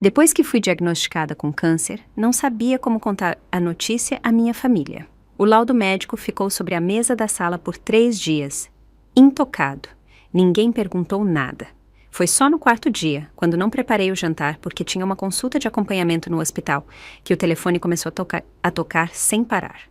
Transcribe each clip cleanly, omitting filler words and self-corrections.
Depois que fui diagnosticada com câncer, não sabia como contar a notícia à minha família. O laudo médico ficou sobre a mesa da sala por 3 dias, intocado. Ninguém perguntou nada. Foi só no 4º dia, quando não preparei o jantar porque tinha uma consulta de acompanhamento no hospital, que o telefone começou a tocar sem parar.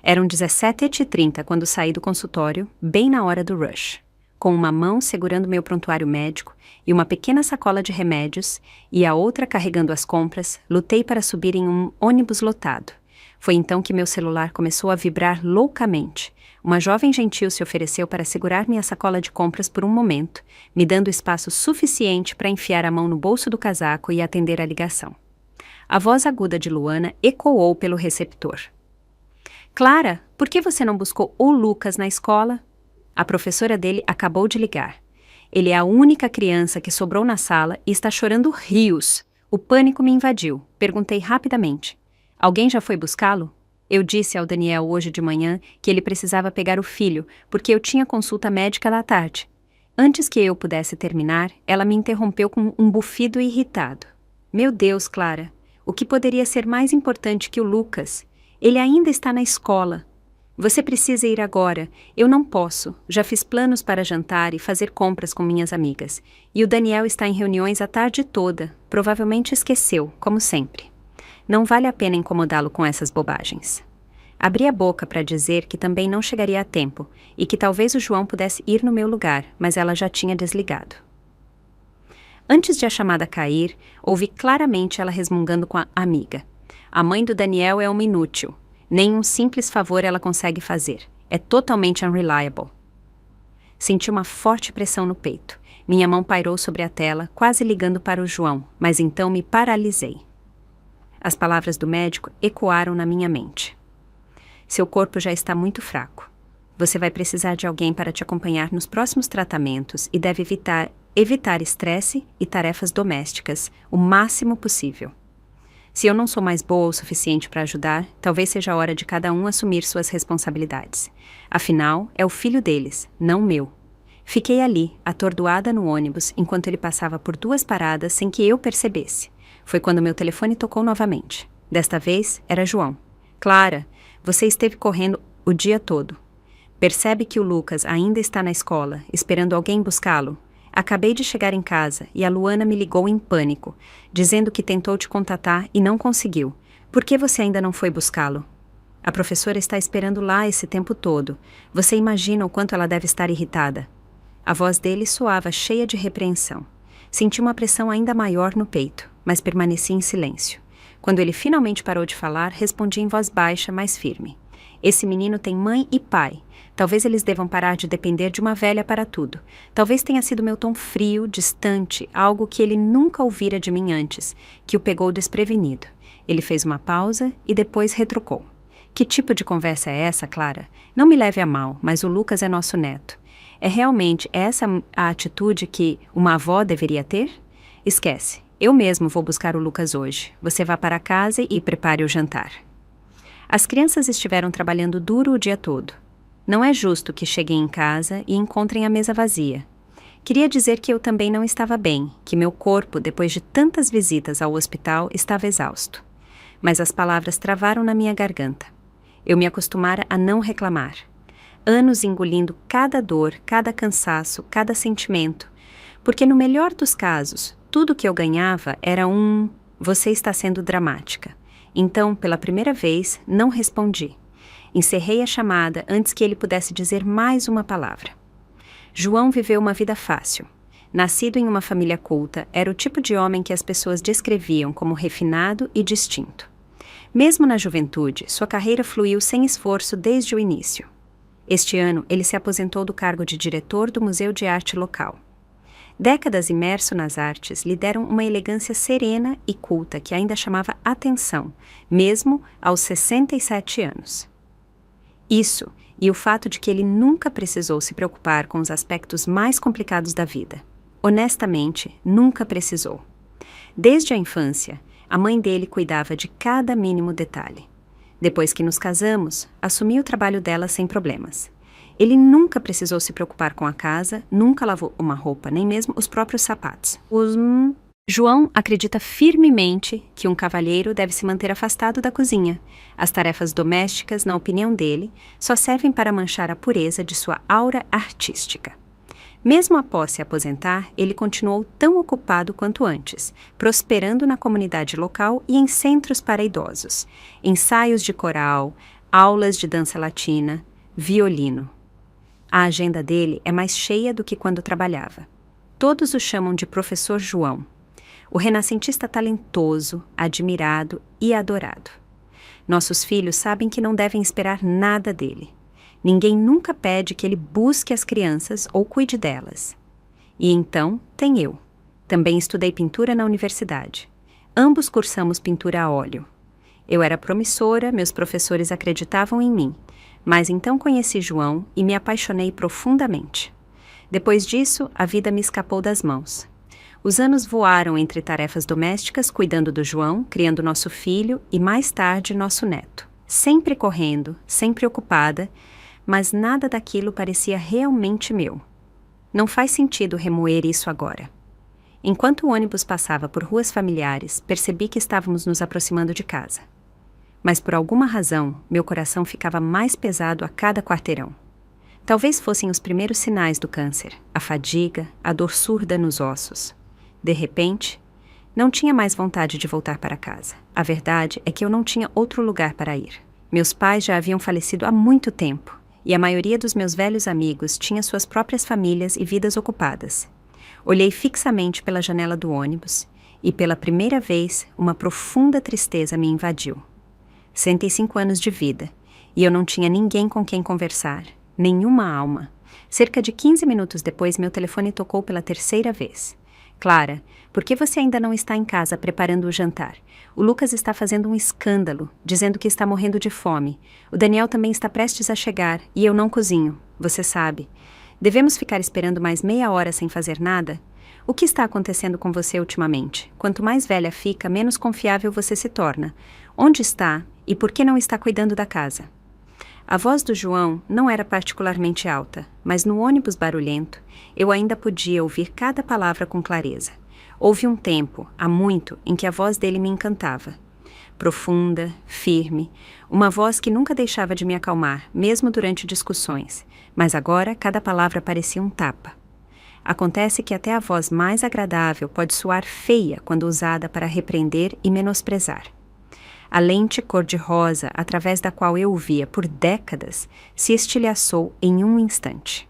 Eram 17h30 quando saí do consultório, bem na hora do rush. Com uma mão segurando meu prontuário médico e uma pequena sacola de remédios, e a outra carregando as compras, lutei para subir em um ônibus lotado. Foi então que meu celular começou a vibrar loucamente. Uma jovem gentil se ofereceu para segurar minha sacola de compras por um momento, me dando espaço suficiente para enfiar a mão no bolso do casaco e atender a ligação. A voz aguda de Luana ecoou pelo receptor. Clara, por que você não buscou o Lucas na escola? A professora dele acabou de ligar. Ele é a única criança que sobrou na sala e está chorando rios. O pânico me invadiu. Perguntei rapidamente. Alguém já foi buscá-lo? Eu disse ao Daniel hoje de manhã que ele precisava pegar o filho, porque eu tinha consulta médica da tarde. Antes que eu pudesse terminar, ela me interrompeu com um bufido irritado. Meu Deus, Clara, o que poderia ser mais importante que o Lucas? Ele ainda está na escola. Você precisa ir agora. Eu não posso. Já fiz planos para jantar e fazer compras com minhas amigas. E o Daniel está em reuniões a tarde toda. Provavelmente esqueceu, como sempre. Não vale a pena incomodá-lo com essas bobagens. Abri a boca para dizer que também não chegaria a tempo e que talvez o João pudesse ir no meu lugar, mas ela já tinha desligado. Antes de a chamada cair, ouvi claramente ela resmungando com a amiga. A mãe do Daniel é uma inútil. Nem um simples favor ela consegue fazer. É totalmente unreliable. Senti uma forte pressão no peito. Minha mão pairou sobre a tela, quase ligando para o João, mas então me paralisei. As palavras do médico ecoaram na minha mente. Seu corpo já está muito fraco. Você vai precisar de alguém para te acompanhar nos próximos tratamentos e deve evitar estresse e tarefas domésticas o máximo possível. Se eu não sou mais boa o suficiente para ajudar, talvez seja a hora de cada um assumir suas responsabilidades. Afinal, é o filho deles, não meu. Fiquei ali, atordoada no ônibus, enquanto ele passava por 2 paradas sem que eu percebesse. Foi quando meu telefone tocou novamente. Desta vez, era João. Clara, você esteve correndo o dia todo. Percebe que o Lucas ainda está na escola, esperando alguém buscá-lo? Acabei de chegar em casa e a Luana me ligou em pânico, dizendo que tentou te contatar e não conseguiu. Por que você ainda não foi buscá-lo? A professora está esperando lá esse tempo todo. Você imagina o quanto ela deve estar irritada. A voz dele soava cheia de repreensão. Senti uma pressão ainda maior no peito, mas permaneci em silêncio. Quando ele finalmente parou de falar, respondi em voz baixa, mais firme. Esse menino tem mãe e pai. Talvez eles devam parar de depender de uma velha para tudo. Talvez tenha sido meu tom frio, distante, algo que ele nunca ouvira de mim antes, que o pegou desprevenido. Ele fez uma pausa e depois retrucou. Que tipo de conversa é essa, Clara? Não me leve a mal, mas o Lucas é nosso neto. É realmente essa a atitude que uma avó deveria ter? Esquece. Eu mesmo vou buscar o Lucas hoje. Você vá para casa e prepare o jantar. As crianças estiveram trabalhando duro o dia todo. Não é justo que cheguem em casa e encontrem a mesa vazia. Queria dizer que eu também não estava bem, que meu corpo, depois de tantas visitas ao hospital, estava exausto. Mas as palavras travaram na minha garganta. Eu me acostumara a não reclamar. Anos engolindo cada dor, cada cansaço, cada sentimento. Porque no melhor dos casos, tudo que eu ganhava era você está sendo dramática. Então, pela primeira vez, não respondi. Encerrei a chamada antes que ele pudesse dizer mais uma palavra. João viveu uma vida fácil. Nascido em uma família culta, era o tipo de homem que as pessoas descreviam como refinado e distinto. Mesmo na juventude, sua carreira fluiu sem esforço desde o início. Este ano, ele se aposentou do cargo de diretor do Museu de Arte local. Décadas imerso nas artes lhe deram uma elegância serena e culta que ainda chamava atenção, mesmo aos 67 anos. Isso, e o fato de que ele nunca precisou se preocupar com os aspectos mais complicados da vida. Honestamente, nunca precisou. Desde a infância, a mãe dele cuidava de cada mínimo detalhe. Depois que nos casamos, assumi o trabalho dela sem problemas. Ele nunca precisou se preocupar com a casa, nunca lavou uma roupa, nem mesmo os próprios sapatos. João acredita firmemente que um cavalheiro deve se manter afastado da cozinha. As tarefas domésticas, na opinião dele, só servem para manchar a pureza de sua aura artística. Mesmo após se aposentar, ele continuou tão ocupado quanto antes, prosperando na comunidade local e em centros para idosos, ensaios de coral, aulas de dança latina, violino. A agenda dele é mais cheia do que quando trabalhava. Todos o chamam de Professor João, o renascentista talentoso, admirado e adorado. Nossos filhos sabem que não devem esperar nada dele. Ninguém nunca pede que ele busque as crianças ou cuide delas. E então tem eu. Também estudei pintura na universidade. Ambos cursamos pintura a óleo. Eu era promissora, meus professores acreditavam em mim. Mas então conheci João e me apaixonei profundamente. Depois disso, a vida me escapou das mãos. Os anos voaram entre tarefas domésticas, cuidando do João, criando nosso filho e, mais tarde, nosso neto. Sempre correndo, sempre ocupada, mas nada daquilo parecia realmente meu. Não faz sentido remoer isso agora. Enquanto o ônibus passava por ruas familiares, percebi que estávamos nos aproximando de casa. Mas por alguma razão, meu coração ficava mais pesado a cada quarteirão. Talvez fossem os primeiros sinais do câncer, a fadiga, a dor surda nos ossos. De repente, não tinha mais vontade de voltar para casa. A verdade é que eu não tinha outro lugar para ir. Meus pais já haviam falecido há muito tempo, e a maioria dos meus velhos amigos tinha suas próprias famílias e vidas ocupadas. Olhei fixamente pela janela do ônibus e, pela primeira vez, uma profunda tristeza me invadiu. 105 anos de vida, e eu não tinha ninguém com quem conversar, nenhuma alma. Cerca de 15 minutos depois, meu telefone tocou pela terceira vez. Clara, por que você ainda não está em casa preparando o jantar? O Lucas está fazendo um escândalo, dizendo que está morrendo de fome. O Daniel também está prestes a chegar e eu não cozinho, você sabe. Devemos ficar esperando mais meia hora sem fazer nada? O que está acontecendo com você ultimamente? Quanto mais velha fica, menos confiável você se torna. Onde está e por que não está cuidando da casa? A voz do João não era particularmente alta, mas no ônibus barulhento, eu ainda podia ouvir cada palavra com clareza. Houve um tempo, há muito, em que a voz dele me encantava. Profunda, firme, uma voz que nunca deixava de me acalmar, mesmo durante discussões, mas agora cada palavra parecia um tapa. Acontece que até a voz mais agradável pode soar feia quando usada para repreender e menosprezar. A lente cor-de-rosa, através da qual eu o via por décadas, se estilhaçou em um instante.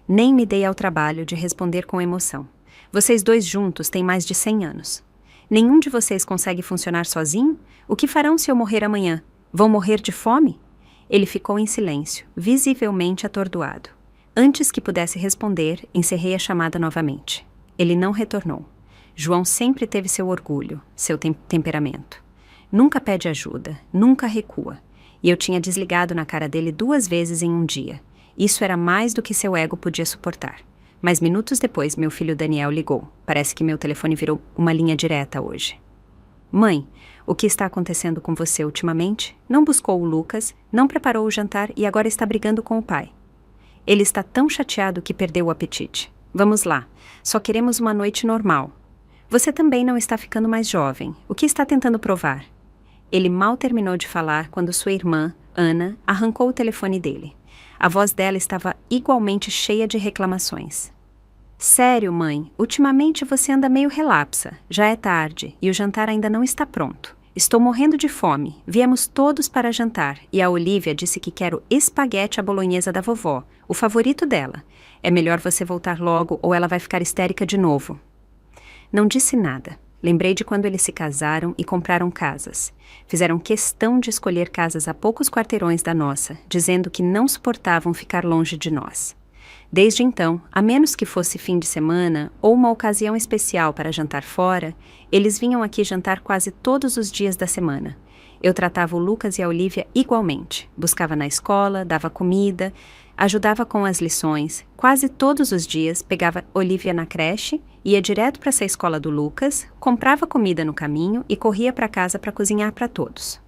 Nem me dei ao trabalho de responder com emoção. Vocês dois juntos têm mais de 100 anos. Nenhum de vocês consegue funcionar sozinho? O que farão se eu morrer amanhã? Vão morrer de fome? Ele ficou em silêncio, visivelmente atordoado. Antes que pudesse responder, encerrei a chamada novamente. Ele não retornou. João sempre teve seu orgulho, seu temperamento. Nunca pede ajuda, nunca recua. E eu tinha desligado na cara dele 2 vezes em um dia. Isso era mais do que seu ego podia suportar. Mas minutos depois, meu filho Daniel ligou. Parece que meu telefone virou uma linha direta hoje. Mãe, o que está acontecendo com você ultimamente? Não buscou o Lucas, não preparou o jantar e agora está brigando com o pai. Ele está tão chateado que perdeu o apetite. Vamos lá, só queremos uma noite normal. Você também não está ficando mais jovem. O que está tentando provar? Ele mal terminou de falar quando sua irmã, Ana, arrancou o telefone dele. A voz dela estava igualmente cheia de reclamações. Sério, mãe, ultimamente você anda meio relapsa. Já é tarde e o jantar ainda não está pronto. Estou morrendo de fome. Viemos todos para jantar e a Olivia disse que quer o espaguete à bolonhesa da vovó, o favorito dela. É melhor você voltar logo ou ela vai ficar histérica de novo. Não disse nada. Lembrei de quando eles se casaram e compraram casas. Fizeram questão de escolher casas a poucos quarteirões da nossa, dizendo que não suportavam ficar longe de nós. Desde então, a menos que fosse fim de semana ou uma ocasião especial para jantar fora, eles vinham aqui jantar quase todos os dias da semana. Eu tratava o Lucas e a Olivia igualmente. Buscava na escola, dava comida, ajudava com as lições. Quase todos os dias pegava Olivia na creche, ia direto para essa escola do Lucas, comprava comida no caminho e corria para casa para cozinhar para todos.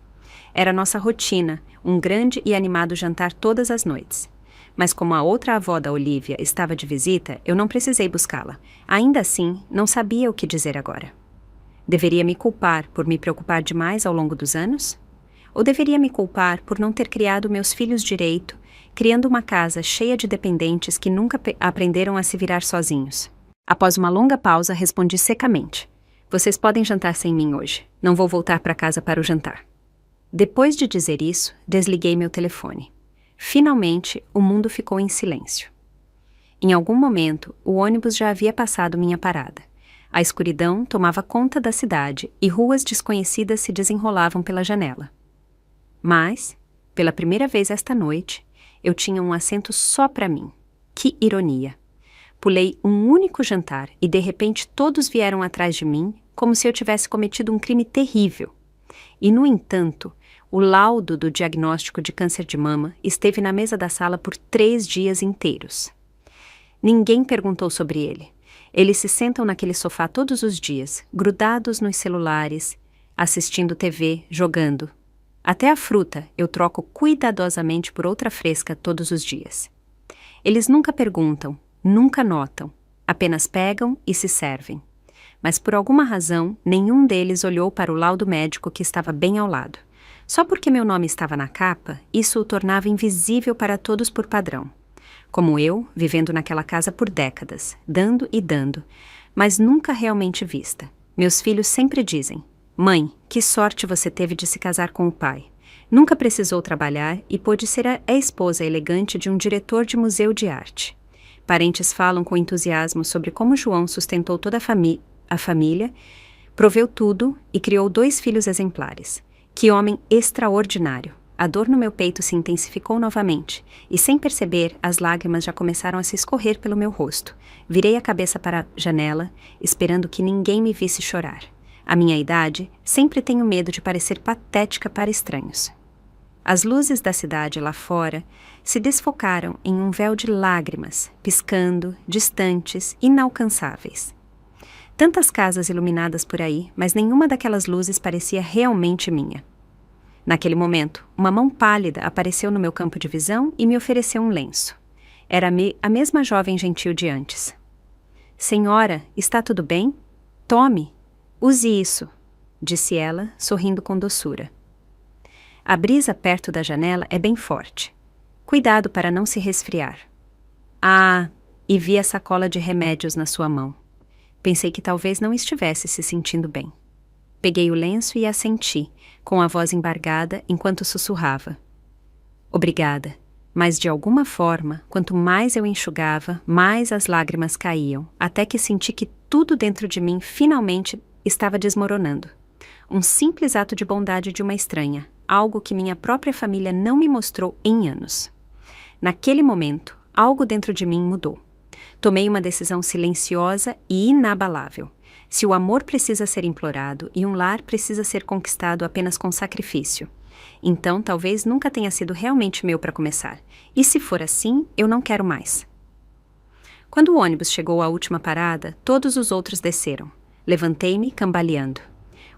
Era nossa rotina, um grande e animado jantar todas as noites. Mas como a outra avó da Olivia estava de visita, eu não precisei buscá-la. Ainda assim, não sabia o que dizer agora. Deveria me culpar por me preocupar demais ao longo dos anos? Ou deveria me culpar por não ter criado meus filhos direito, criando uma casa cheia de dependentes que nunca aprenderam a se virar sozinhos? Após uma longa pausa, respondi secamente: vocês podem jantar sem mim hoje. Não vou voltar para casa para o jantar. Depois de dizer isso, desliguei meu telefone. Finalmente, o mundo ficou em silêncio. Em algum momento, o ônibus já havia passado minha parada. A escuridão tomava conta da cidade e ruas desconhecidas se desenrolavam pela janela. Mas, pela primeira vez esta noite, eu tinha um assento só para mim. Que ironia! Pulei um único jantar e, de repente, todos vieram atrás de mim, como se eu tivesse cometido um crime terrível. E, no entanto, o laudo do diagnóstico de câncer de mama esteve na mesa da sala por 3 dias inteiros. Ninguém perguntou sobre ele. Eles se sentam naquele sofá todos os dias, grudados nos celulares, assistindo TV, jogando. Até a fruta eu troco cuidadosamente por outra fresca todos os dias. Eles nunca perguntam, nunca notam, apenas pegam e se servem. Mas por alguma razão, nenhum deles olhou para o laudo médico que estava bem ao lado. Só porque meu nome estava na capa, isso o tornava invisível para todos por padrão. Como eu, vivendo naquela casa por décadas, dando e dando, mas nunca realmente vista. Meus filhos sempre dizem: mãe, que sorte você teve de se casar com o pai. Nunca precisou trabalhar e pôde ser a esposa elegante de um diretor de museu de arte. Parentes falam com entusiasmo sobre como João sustentou toda a família, proveu tudo e criou 2 filhos exemplares. Que homem extraordinário! A dor no meu peito se intensificou novamente, e sem perceber, as lágrimas já começaram a se escorrer pelo meu rosto. Virei a cabeça para a janela, esperando que ninguém me visse chorar. À minha idade, sempre tenho medo de parecer patética para estranhos. As luzes da cidade lá fora se desfocaram em um véu de lágrimas, piscando, distantes, inalcançáveis. Tantas casas iluminadas por aí, mas nenhuma daquelas luzes parecia realmente minha. Naquele momento, uma mão pálida apareceu no meu campo de visão e me ofereceu um lenço. Era a mesma jovem gentil de antes. Senhora, está tudo bem? Tome, use isso, disse ela, sorrindo com doçura. A brisa perto da janela é bem forte. Cuidado para não se resfriar. Ah, e vi a sacola de remédios na sua mão. Pensei que talvez não estivesse se sentindo bem. Peguei o lenço e assenti, com a voz embargada, enquanto sussurrava. Obrigada, mas de alguma forma, quanto mais eu enxugava, mais as lágrimas caíam, até que senti que tudo dentro de mim finalmente estava desmoronando. Um simples ato de bondade de uma estranha, algo que minha própria família não me mostrou em anos. Naquele momento, algo dentro de mim mudou. Tomei uma decisão silenciosa e inabalável. Se o amor precisa ser implorado e um lar precisa ser conquistado apenas com sacrifício, então talvez nunca tenha sido realmente meu para começar. E se for assim, eu não quero mais. Quando o ônibus chegou à última parada, todos os outros desceram. Levantei-me, cambaleando.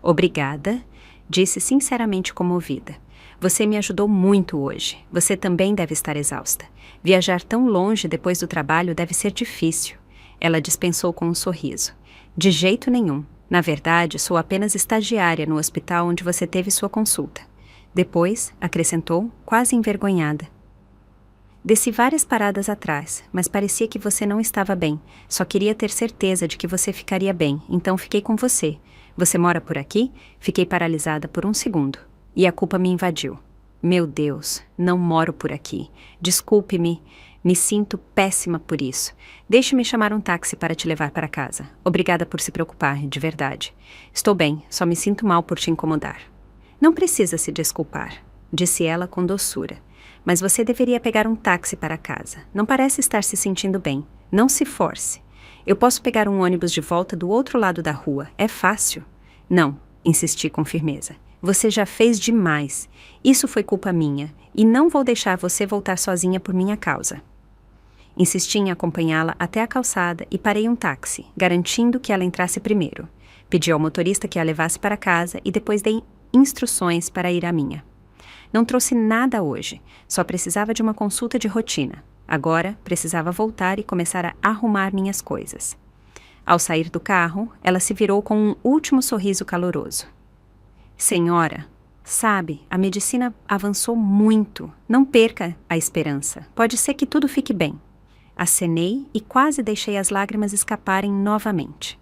Obrigada, disse sinceramente comovida. Você me ajudou muito hoje. Você também deve estar exausta. Viajar tão longe depois do trabalho deve ser difícil. Ela dispensou com um sorriso. De jeito nenhum. Na verdade, sou apenas estagiária no hospital onde você teve sua consulta. Depois, acrescentou, quase envergonhada. Desci várias paradas atrás, mas parecia que você não estava bem. Só queria ter certeza de que você ficaria bem, então fiquei com você. Você mora por aqui? Fiquei paralisada por um segundo. E a culpa me invadiu. Meu Deus, não moro por aqui. Desculpe-me. Me sinto péssima por isso. Deixe-me chamar um táxi para te levar para casa. Obrigada por se preocupar, de verdade. Estou bem, só me sinto mal por te incomodar. Não precisa se desculpar, disse ela com doçura. Mas você deveria pegar um táxi para casa. Não parece estar se sentindo bem. Não se force. Eu posso pegar um ônibus de volta do outro lado da rua. É fácil. Não, insisti com firmeza. Você já fez demais. Isso foi culpa minha, e não vou deixar você voltar sozinha por minha causa. Insisti em acompanhá-la até a calçada e parei um táxi, garantindo que ela entrasse primeiro. Pedi ao motorista que a levasse para casa e depois dei instruções para ir à minha. Não trouxe nada hoje, só precisava de uma consulta de rotina. Agora, precisava voltar e começar a arrumar minhas coisas. Ao sair do carro, ela se virou com um último sorriso caloroso. Senhora, sabe, a medicina avançou muito. Não perca a esperança. Pode ser que tudo fique bem. Acenei e quase deixei as lágrimas escaparem novamente.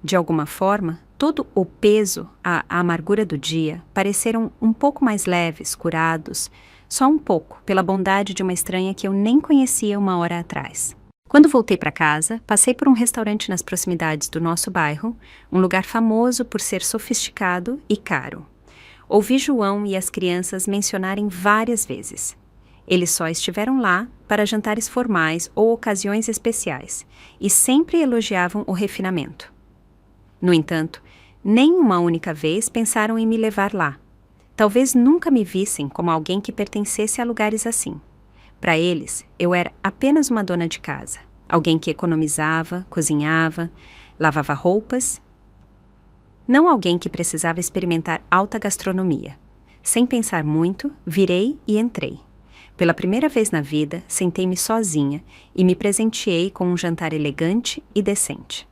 De alguma forma, todo o peso, a amargura do dia, pareceram um pouco mais leves, curados, só um pouco, pela bondade de uma estranha que eu nem conhecia uma hora atrás. Quando voltei para casa, passei por um restaurante nas proximidades do nosso bairro, um lugar famoso por ser sofisticado e caro. Ouvi João e as crianças mencionarem várias vezes. Eles só estiveram lá para jantares formais ou ocasiões especiais, e sempre elogiavam o refinamento. No entanto, nem uma única vez pensaram em me levar lá. Talvez nunca me vissem como alguém que pertencesse a lugares assim. Para eles, eu era apenas uma dona de casa, alguém que economizava, cozinhava, lavava roupas. Não alguém que precisava experimentar alta gastronomia. Sem pensar muito, virei e entrei. Pela primeira vez na vida, sentei-me sozinha e me presenteei com um jantar elegante e decente.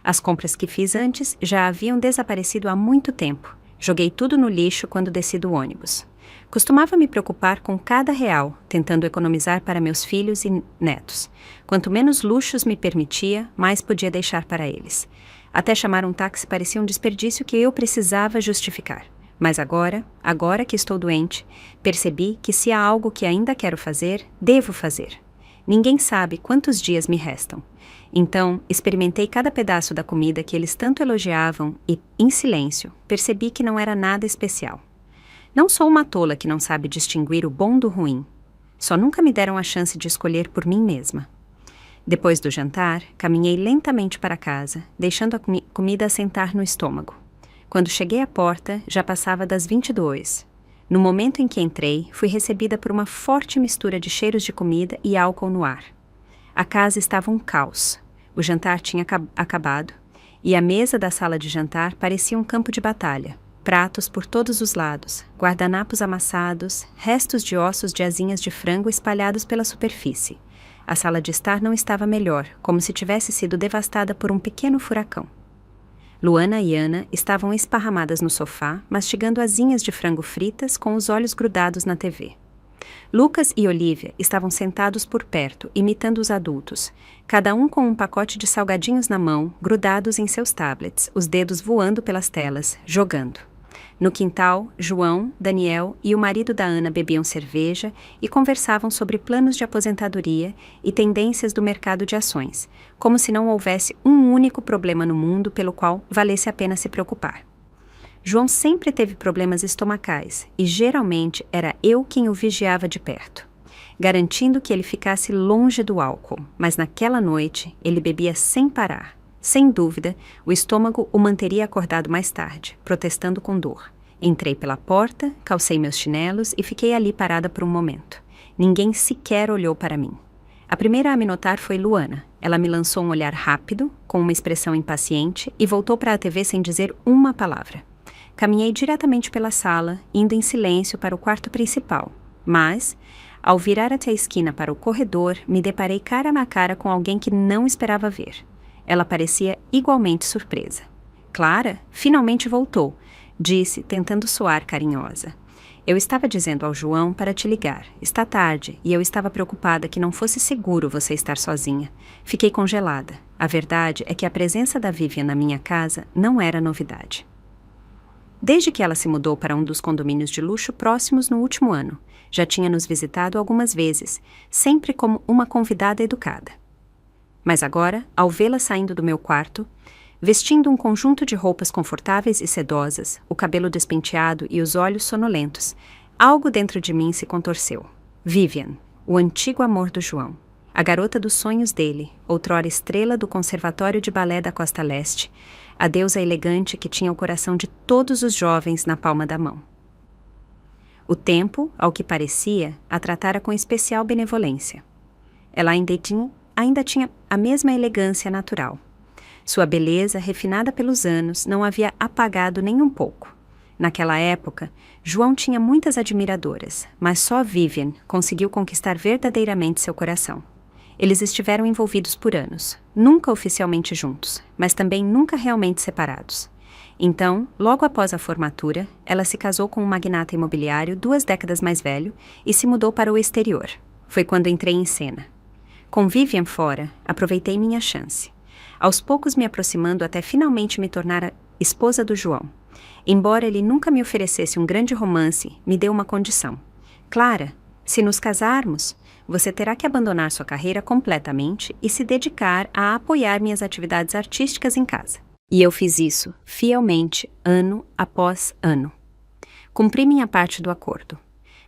As compras que fiz antes já haviam desaparecido há muito tempo. Joguei tudo no lixo quando desci do ônibus. Costumava me preocupar com cada real, tentando economizar para meus filhos e netos. Quanto menos luxos me permitia, mais podia deixar para eles. Até chamar um táxi parecia um desperdício que eu precisava justificar. Mas agora que estou doente, percebi que se há algo que ainda quero fazer, devo fazer. Ninguém sabe quantos dias me restam. Então, experimentei cada pedaço da comida que eles tanto elogiavam e, em silêncio, percebi que não era nada especial. Não sou uma tola que não sabe distinguir o bom do ruim. Só nunca me deram a chance de escolher por mim mesma. Depois do jantar, caminhei lentamente para casa, deixando a comida assentar no estômago. Quando cheguei à porta, já passava das 22. No momento em que entrei, fui recebida por uma forte mistura de cheiros de comida e álcool no ar. A casa estava um caos. O jantar tinha acabado, e a mesa da sala de jantar parecia um campo de batalha. Pratos por todos os lados, guardanapos amassados, restos de ossos de asinhas de frango espalhados pela superfície. A sala de estar não estava melhor, como se tivesse sido devastada por um pequeno furacão. Luana e Ana estavam esparramadas no sofá, mastigando asinhas de frango fritas com os olhos grudados na TV. Lucas e Olivia estavam sentados por perto, imitando os adultos, cada um com um pacote de salgadinhos na mão, grudados em seus tablets, os dedos voando pelas telas, jogando. No quintal, João, Daniel e o marido da Ana bebiam cerveja e conversavam sobre planos de aposentadoria e tendências do mercado de ações, como se não houvesse um único problema no mundo pelo qual valesse a pena se preocupar. João sempre teve problemas estomacais e geralmente era eu quem o vigiava de perto, garantindo que ele ficasse longe do álcool, mas naquela noite ele bebia sem parar. Sem dúvida, o estômago o manteria acordado mais tarde, protestando com dor. Entrei pela porta, calcei meus chinelos e fiquei ali parada por um momento. Ninguém sequer olhou para mim. A primeira a me notar foi Luana. Ela me lançou um olhar rápido, com uma expressão impaciente, e voltou para a TV sem dizer uma palavra. Caminhei diretamente pela sala, indo em silêncio para o quarto principal. Mas, ao virar até a esquina para o corredor, me deparei cara a cara com alguém que não esperava ver. Ela parecia igualmente surpresa. Clara finalmente voltou, disse, tentando soar carinhosa. Eu estava dizendo ao João para te ligar. Está tarde e eu estava preocupada que não fosse seguro você estar sozinha. Fiquei congelada. A verdade é que a presença da Vivian na minha casa não era novidade. Desde que ela se mudou para um dos condomínios de luxo próximos no último ano, já tinha nos visitado algumas vezes, sempre como uma convidada educada. Mas agora, ao vê-la saindo do meu quarto, vestindo um conjunto de roupas confortáveis e sedosas, o cabelo despenteado e os olhos sonolentos, algo dentro de mim se contorceu. Vivian, o antigo amor do João, a garota dos sonhos dele, outrora estrela do Conservatório de Balé da Costa Leste, a deusa elegante que tinha o coração de todos os jovens na palma da mão. O tempo, ao que parecia, a tratara com especial benevolência. Ela ainda tinha a mesma elegância natural. Sua beleza, refinada pelos anos, não havia apagado nem um pouco. Naquela época, João tinha muitas admiradoras, mas só Vivian conseguiu conquistar verdadeiramente seu coração. Eles estiveram envolvidos por anos, nunca oficialmente juntos, mas também nunca realmente separados. Então, logo após a formatura, ela se casou com um magnata imobiliário 2 décadas mais velho e se mudou para o exterior. Foi quando entrei em cena. Com Vivian fora, aproveitei minha chance. Aos poucos me aproximando até finalmente me tornar a esposa do João. Embora ele nunca me oferecesse um grande romance, me deu uma condição. Clara, se nos casarmos, você terá que abandonar sua carreira completamente e se dedicar a apoiar minhas atividades artísticas em casa. E eu fiz isso, fielmente, ano após ano. Cumpri minha parte do acordo.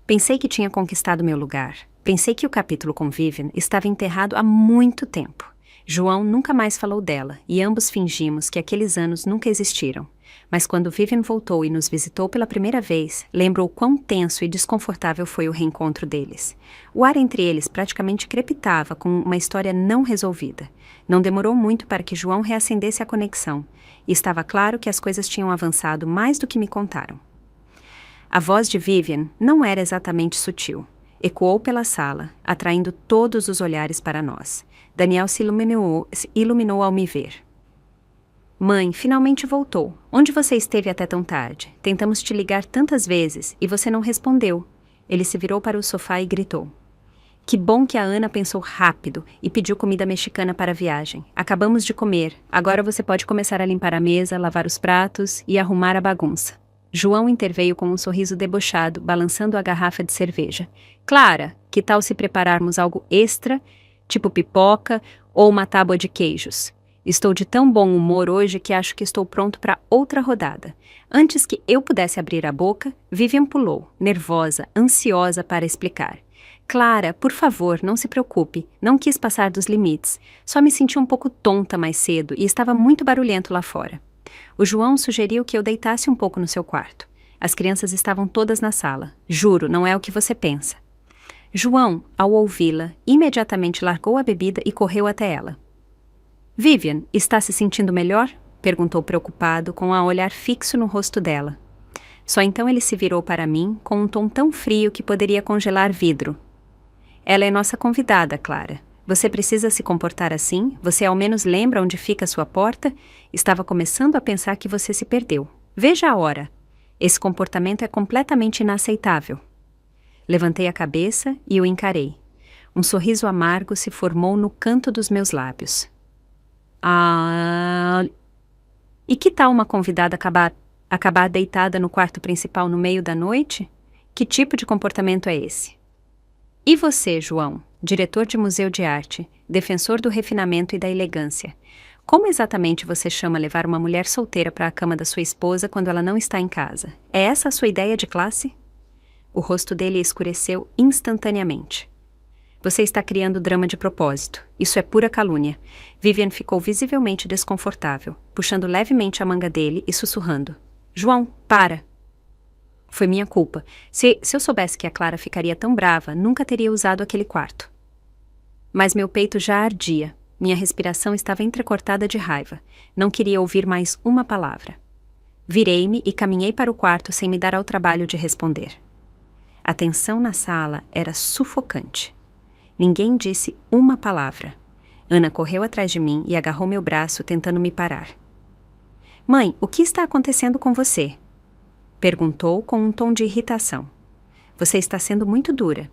Pensei que tinha conquistado meu lugar. Pensei que o capítulo com Vivian estava enterrado há muito tempo. João nunca mais falou dela, e ambos fingimos que aqueles anos nunca existiram. Mas quando Vivian voltou e nos visitou pela primeira vez, lembro o quão tenso e desconfortável foi o reencontro deles. O ar entre eles praticamente crepitava com uma história não resolvida. Não demorou muito para que João reacendesse a conexão, e estava claro que as coisas tinham avançado mais do que me contaram. A voz de Vivian não era exatamente sutil. Ecoou pela sala, atraindo todos os olhares para nós. Daniel se iluminou ao me ver. Mãe, finalmente voltou. Onde você esteve até tão tarde? Tentamos te ligar tantas vezes e você não respondeu. Ele se virou para o sofá e gritou. Que bom que a Ana pensou rápido e pediu comida mexicana para a viagem. Acabamos de comer. Agora você pode começar a limpar a mesa, lavar os pratos e arrumar a bagunça. João interveio com um sorriso debochado, balançando a garrafa de cerveja. Clara, que tal se prepararmos algo extra, tipo pipoca ou uma tábua de queijos? Estou de tão bom humor hoje que acho que estou pronto para outra rodada. Antes que eu pudesse abrir a boca, Vivian pulou, nervosa, ansiosa para explicar. Clara, por favor, não se preocupe. Não quis passar dos limites. Só me senti um pouco tonta mais cedo e estava muito barulhento lá fora. O João sugeriu que eu deitasse um pouco no seu quarto. As crianças estavam todas na sala. Juro, não é o que você pensa. João, ao ouvi-la, imediatamente largou a bebida e correu até ela. Vivian, está se sentindo melhor? Perguntou preocupado, com um olhar fixo no rosto dela. Só então ele se virou para mim, com um tom tão frio que poderia congelar vidro. Ela é nossa convidada, Clara. Você precisa se comportar assim? Você ao menos lembra onde fica a sua porta? Estava começando a pensar que você se perdeu. Veja a hora. Esse comportamento é completamente inaceitável. Levantei a cabeça e o encarei. Um sorriso amargo se formou no canto dos meus lábios. E que tal uma convidada acabar deitada no quarto principal no meio da noite? Que tipo de comportamento é esse? E você, João, diretor de museu de arte, defensor do refinamento e da elegância, como exatamente você chama levar uma mulher solteira para a cama da sua esposa quando ela não está em casa? É essa a sua ideia de classe? O rosto dele escureceu instantaneamente. Você está criando drama de propósito. Isso é pura calúnia. Vivian ficou visivelmente desconfortável, puxando levemente a manga dele e sussurrando. João, para! Foi minha culpa. Se eu soubesse que a Clara ficaria tão brava, nunca teria usado aquele quarto. Mas meu peito já ardia. Minha respiração estava entrecortada de raiva. Não queria ouvir mais uma palavra. Virei-me e caminhei para o quarto sem me dar ao trabalho de responder. A tensão na sala era sufocante. Ninguém disse uma palavra. Ana correu atrás de mim e agarrou meu braço, tentando me parar. Mãe, o que está acontecendo com você? Perguntou com um tom de irritação. Você está sendo muito dura.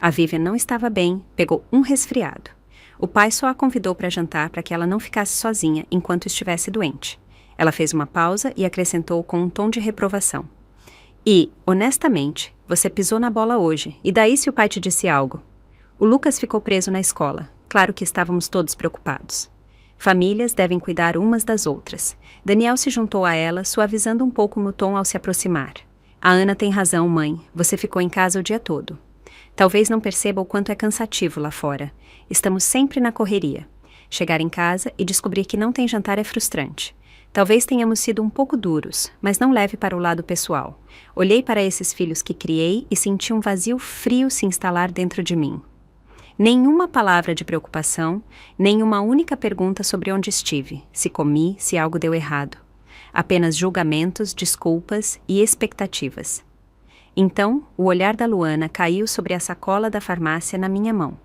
A Vivian não estava bem, pegou um resfriado. O pai só a convidou para jantar para que ela não ficasse sozinha enquanto estivesse doente. Ela fez uma pausa e acrescentou com um tom de reprovação. E, honestamente, você pisou na bola hoje, e daí se o pai te disse algo? O Lucas ficou preso na escola. Claro que estávamos todos preocupados. Famílias devem cuidar umas das outras. Daniel se juntou a ela, suavizando um pouco no tom ao se aproximar. A Ana tem razão, mãe. Você ficou em casa o dia todo. Talvez não perceba o quanto é cansativo lá fora. Estamos sempre na correria. Chegar em casa e descobrir que não tem jantar é frustrante. Talvez tenhamos sido um pouco duros, mas não leve para o lado pessoal. Olhei para esses filhos que criei e senti um vazio frio se instalar dentro de mim. Nenhuma palavra de preocupação, nem uma única pergunta sobre onde estive, se comi, se algo deu errado. Apenas julgamentos, desculpas e expectativas. Então, o olhar da Luana caiu sobre a sacola da farmácia na minha mão.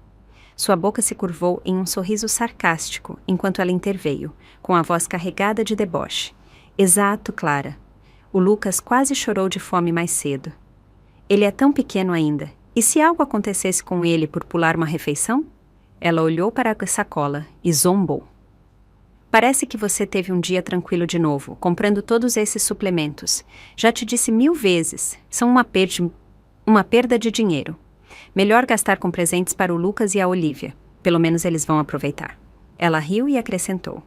Sua boca se curvou em um sorriso sarcástico enquanto ela interveio, com a voz carregada de deboche. Exato, Clara. O Lucas quase chorou de fome mais cedo. Ele é tão pequeno ainda. E se algo acontecesse com ele por pular uma refeição? Ela olhou para a sacola e zombou. Parece que você teve um dia tranquilo de novo, comprando todos esses suplementos. Já te disse 1000 vezes, são uma perda de dinheiro. Melhor gastar com presentes para o Lucas e a Olivia. Pelo menos eles vão aproveitar. Ela riu e acrescentou.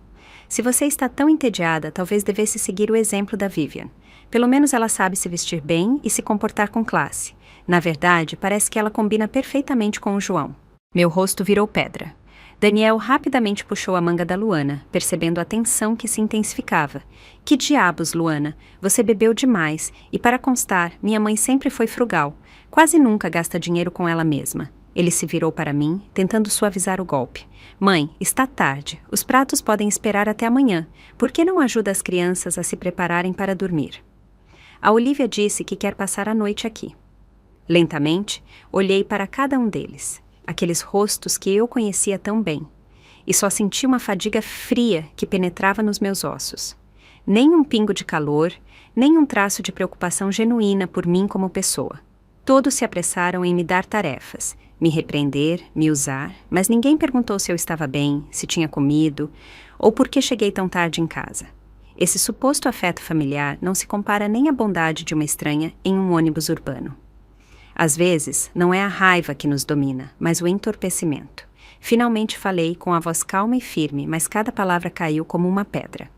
Se você está tão entediada, talvez devesse seguir o exemplo da Vivian. Pelo menos ela sabe se vestir bem e se comportar com classe. Na verdade, parece que ela combina perfeitamente com o João. Meu rosto virou pedra. Daniel rapidamente puxou a manga da Luana, percebendo a tensão que se intensificava. Que diabos, Luana? Você bebeu demais, e para constar, minha mãe sempre foi frugal. Quase nunca gasta dinheiro com ela mesma. Ele se virou para mim, tentando suavizar o golpe. Mãe, está tarde. Os pratos podem esperar até amanhã. Por que não ajuda as crianças a se prepararem para dormir? A Olivia disse que quer passar a noite aqui. Lentamente, olhei para cada um deles. Aqueles rostos que eu conhecia tão bem, e só senti uma fadiga fria que penetrava nos meus ossos. Nem um pingo de calor, nem um traço de preocupação genuína por mim como pessoa. Todos se apressaram em me dar tarefas, me repreender, me usar, mas ninguém perguntou se eu estava bem, se tinha comido, ou por que cheguei tão tarde em casa. Esse suposto afeto familiar não se compara nem à bondade de uma estranha em um ônibus urbano. Às vezes, não é a raiva que nos domina, mas o entorpecimento. Finalmente falei com a voz calma e firme, mas cada palavra caiu como uma pedra.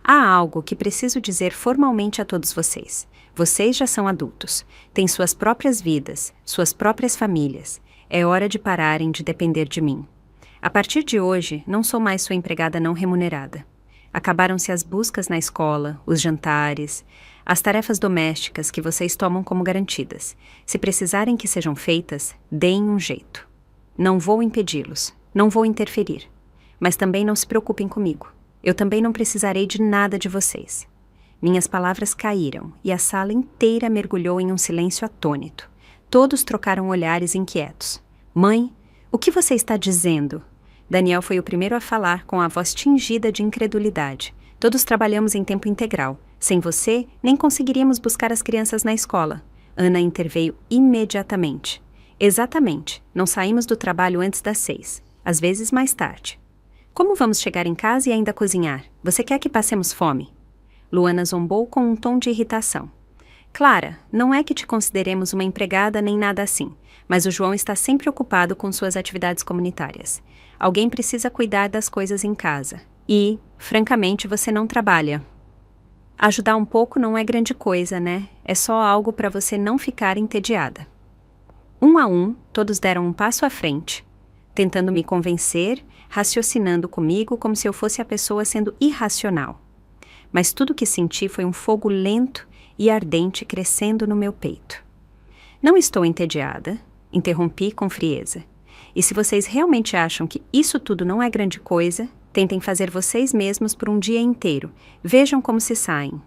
Há algo que preciso dizer formalmente a todos vocês. Vocês já são adultos, têm suas próprias vidas, suas próprias famílias. É hora de pararem de depender de mim. A partir de hoje, não sou mais sua empregada não remunerada. Acabaram-se as buscas na escola, os jantares, as tarefas domésticas que vocês tomam como garantidas. Se precisarem que sejam feitas, deem um jeito. Não vou impedi-los, não vou interferir. Mas também não se preocupem comigo. Eu também não precisarei de nada de vocês. Minhas palavras caíram e a sala inteira mergulhou em um silêncio atônito. Todos trocaram olhares inquietos. Mãe, o que você está dizendo? Daniel foi o primeiro a falar com a voz tingida de incredulidade. Todos trabalhamos em tempo integral. Sem você, nem conseguiríamos buscar as crianças na escola. Ana interveio imediatamente. Exatamente. Não saímos do trabalho antes das 6. Às vezes mais tarde. Como vamos chegar em casa e ainda cozinhar? Você quer que passemos fome? Luana zombou com um tom de irritação. Clara, não é que te consideremos uma empregada nem nada assim, mas o João está sempre ocupado com suas atividades comunitárias. Alguém precisa cuidar das coisas em casa. E, francamente, você não trabalha. Ajudar um pouco não é grande coisa, né? É só algo para você não ficar entediada. Um a um, todos deram um passo à frente, tentando me convencer, raciocinando comigo como se eu fosse a pessoa sendo irracional. Mas tudo que senti foi um fogo lento e ardente crescendo no meu peito. Não estou entediada, interrompi com frieza. E se vocês realmente acham que isso tudo não é grande coisa, tentem fazer vocês mesmos por um dia inteiro. Vejam como se saem.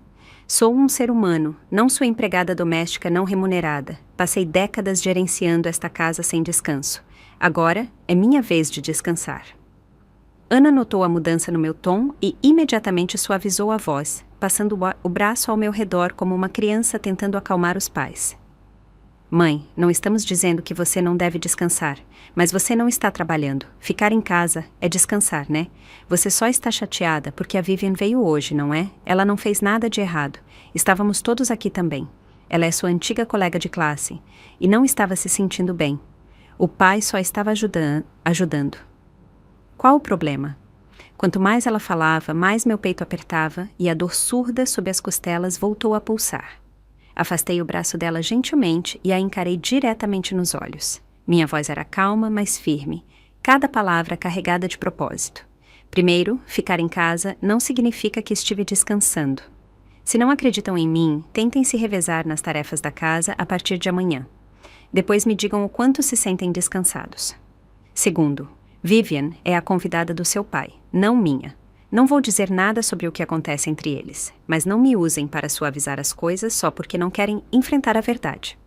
Sou um ser humano, não sua empregada doméstica não remunerada. Passei décadas gerenciando esta casa sem descanso. Agora é minha vez de descansar. Ana notou a mudança no meu tom e imediatamente suavizou a voz, passando o braço ao meu redor como uma criança tentando acalmar os pais. Mãe, não estamos dizendo que você não deve descansar, mas você não está trabalhando. Ficar em casa é descansar, né? Você só está chateada porque a Vivian veio hoje, não é? Ela não fez nada de errado. Estávamos todos aqui também. Ela é sua antiga colega de classe e não estava se sentindo bem. O pai só estava ajudando. Qual o problema? Quanto mais ela falava, mais meu peito apertava e a dor surda sob as costelas voltou a pulsar. Afastei o braço dela gentilmente e a encarei diretamente nos olhos. Minha voz era calma, mas firme, cada palavra carregada de propósito. Primeiro, ficar em casa não significa que estive descansando. Se não acreditam em mim, tentem se revezar nas tarefas da casa a partir de amanhã. Depois me digam o quanto se sentem descansados. Segundo, Vivian é a convidada do seu pai, não minha. Não vou dizer nada sobre o que acontece entre eles, mas não me usem para suavizar as coisas só porque não querem enfrentar a verdade.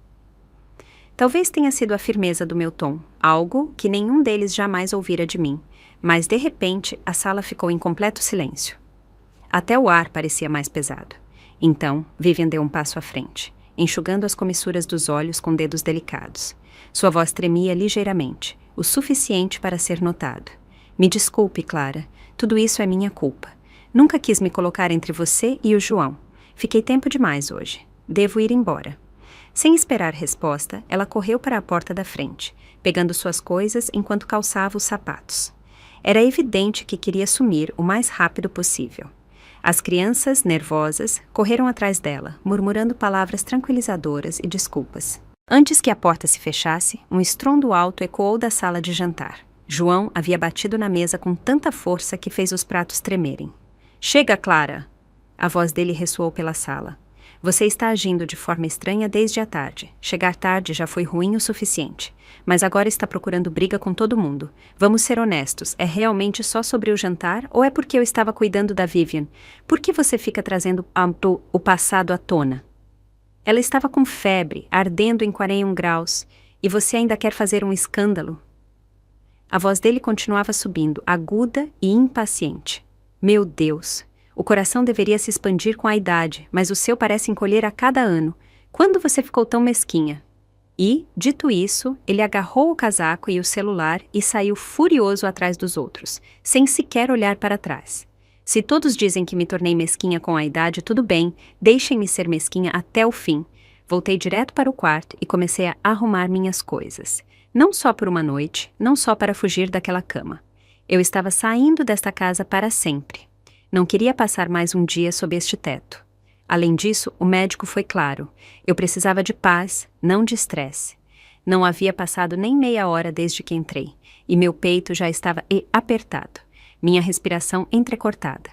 Talvez tenha sido a firmeza do meu tom, algo que nenhum deles jamais ouvira de mim, mas de repente a sala ficou em completo silêncio. Até o ar parecia mais pesado. Então, Vivian deu um passo à frente, enxugando as comissuras dos olhos com dedos delicados. Sua voz tremia ligeiramente, o suficiente para ser notado. Me desculpe, Clara. Tudo isso é minha culpa. Nunca quis me colocar entre você e o João. Fiquei tempo demais hoje. Devo ir embora. Sem esperar resposta, ela correu para a porta da frente, pegando suas coisas enquanto calçava os sapatos. Era evidente que queria sumir o mais rápido possível. As crianças, nervosas, correram atrás dela, murmurando palavras tranquilizadoras e desculpas. Antes que a porta se fechasse, um estrondo alto ecoou da sala de jantar. João havia batido na mesa com tanta força que fez os pratos tremerem. "Chega, Clara!" A voz dele ressoou pela sala. "Você está agindo de forma estranha desde a tarde. Chegar tarde já foi ruim o suficiente. Mas agora está procurando briga com todo mundo. Vamos ser honestos, é realmente só sobre o jantar ou é porque eu estava cuidando da Vivian? Por que você fica trazendo o passado à tona? Ela estava com febre, ardendo em 41 graus, e você ainda quer fazer um escândalo?" A voz dele continuava subindo, aguda e impaciente. Meu Deus! O coração deveria se expandir com a idade, mas o seu parece encolher a cada ano. Quando você ficou tão mesquinha? E, dito isso, ele agarrou o casaco e o celular e saiu furioso atrás dos outros, sem sequer olhar para trás. Se todos dizem que me tornei mesquinha com a idade, tudo bem, deixem-me ser mesquinha até o fim. Voltei direto para o quarto e comecei a arrumar minhas coisas. Não só por uma noite, não só para fugir daquela cama. Eu estava saindo desta casa para sempre. Não queria passar mais um dia sob este teto. Além disso, o médico foi claro. Eu precisava de paz, não de estresse. Não havia passado nem meia hora desde que entrei, e meu peito já estava apertado, minha respiração entrecortada.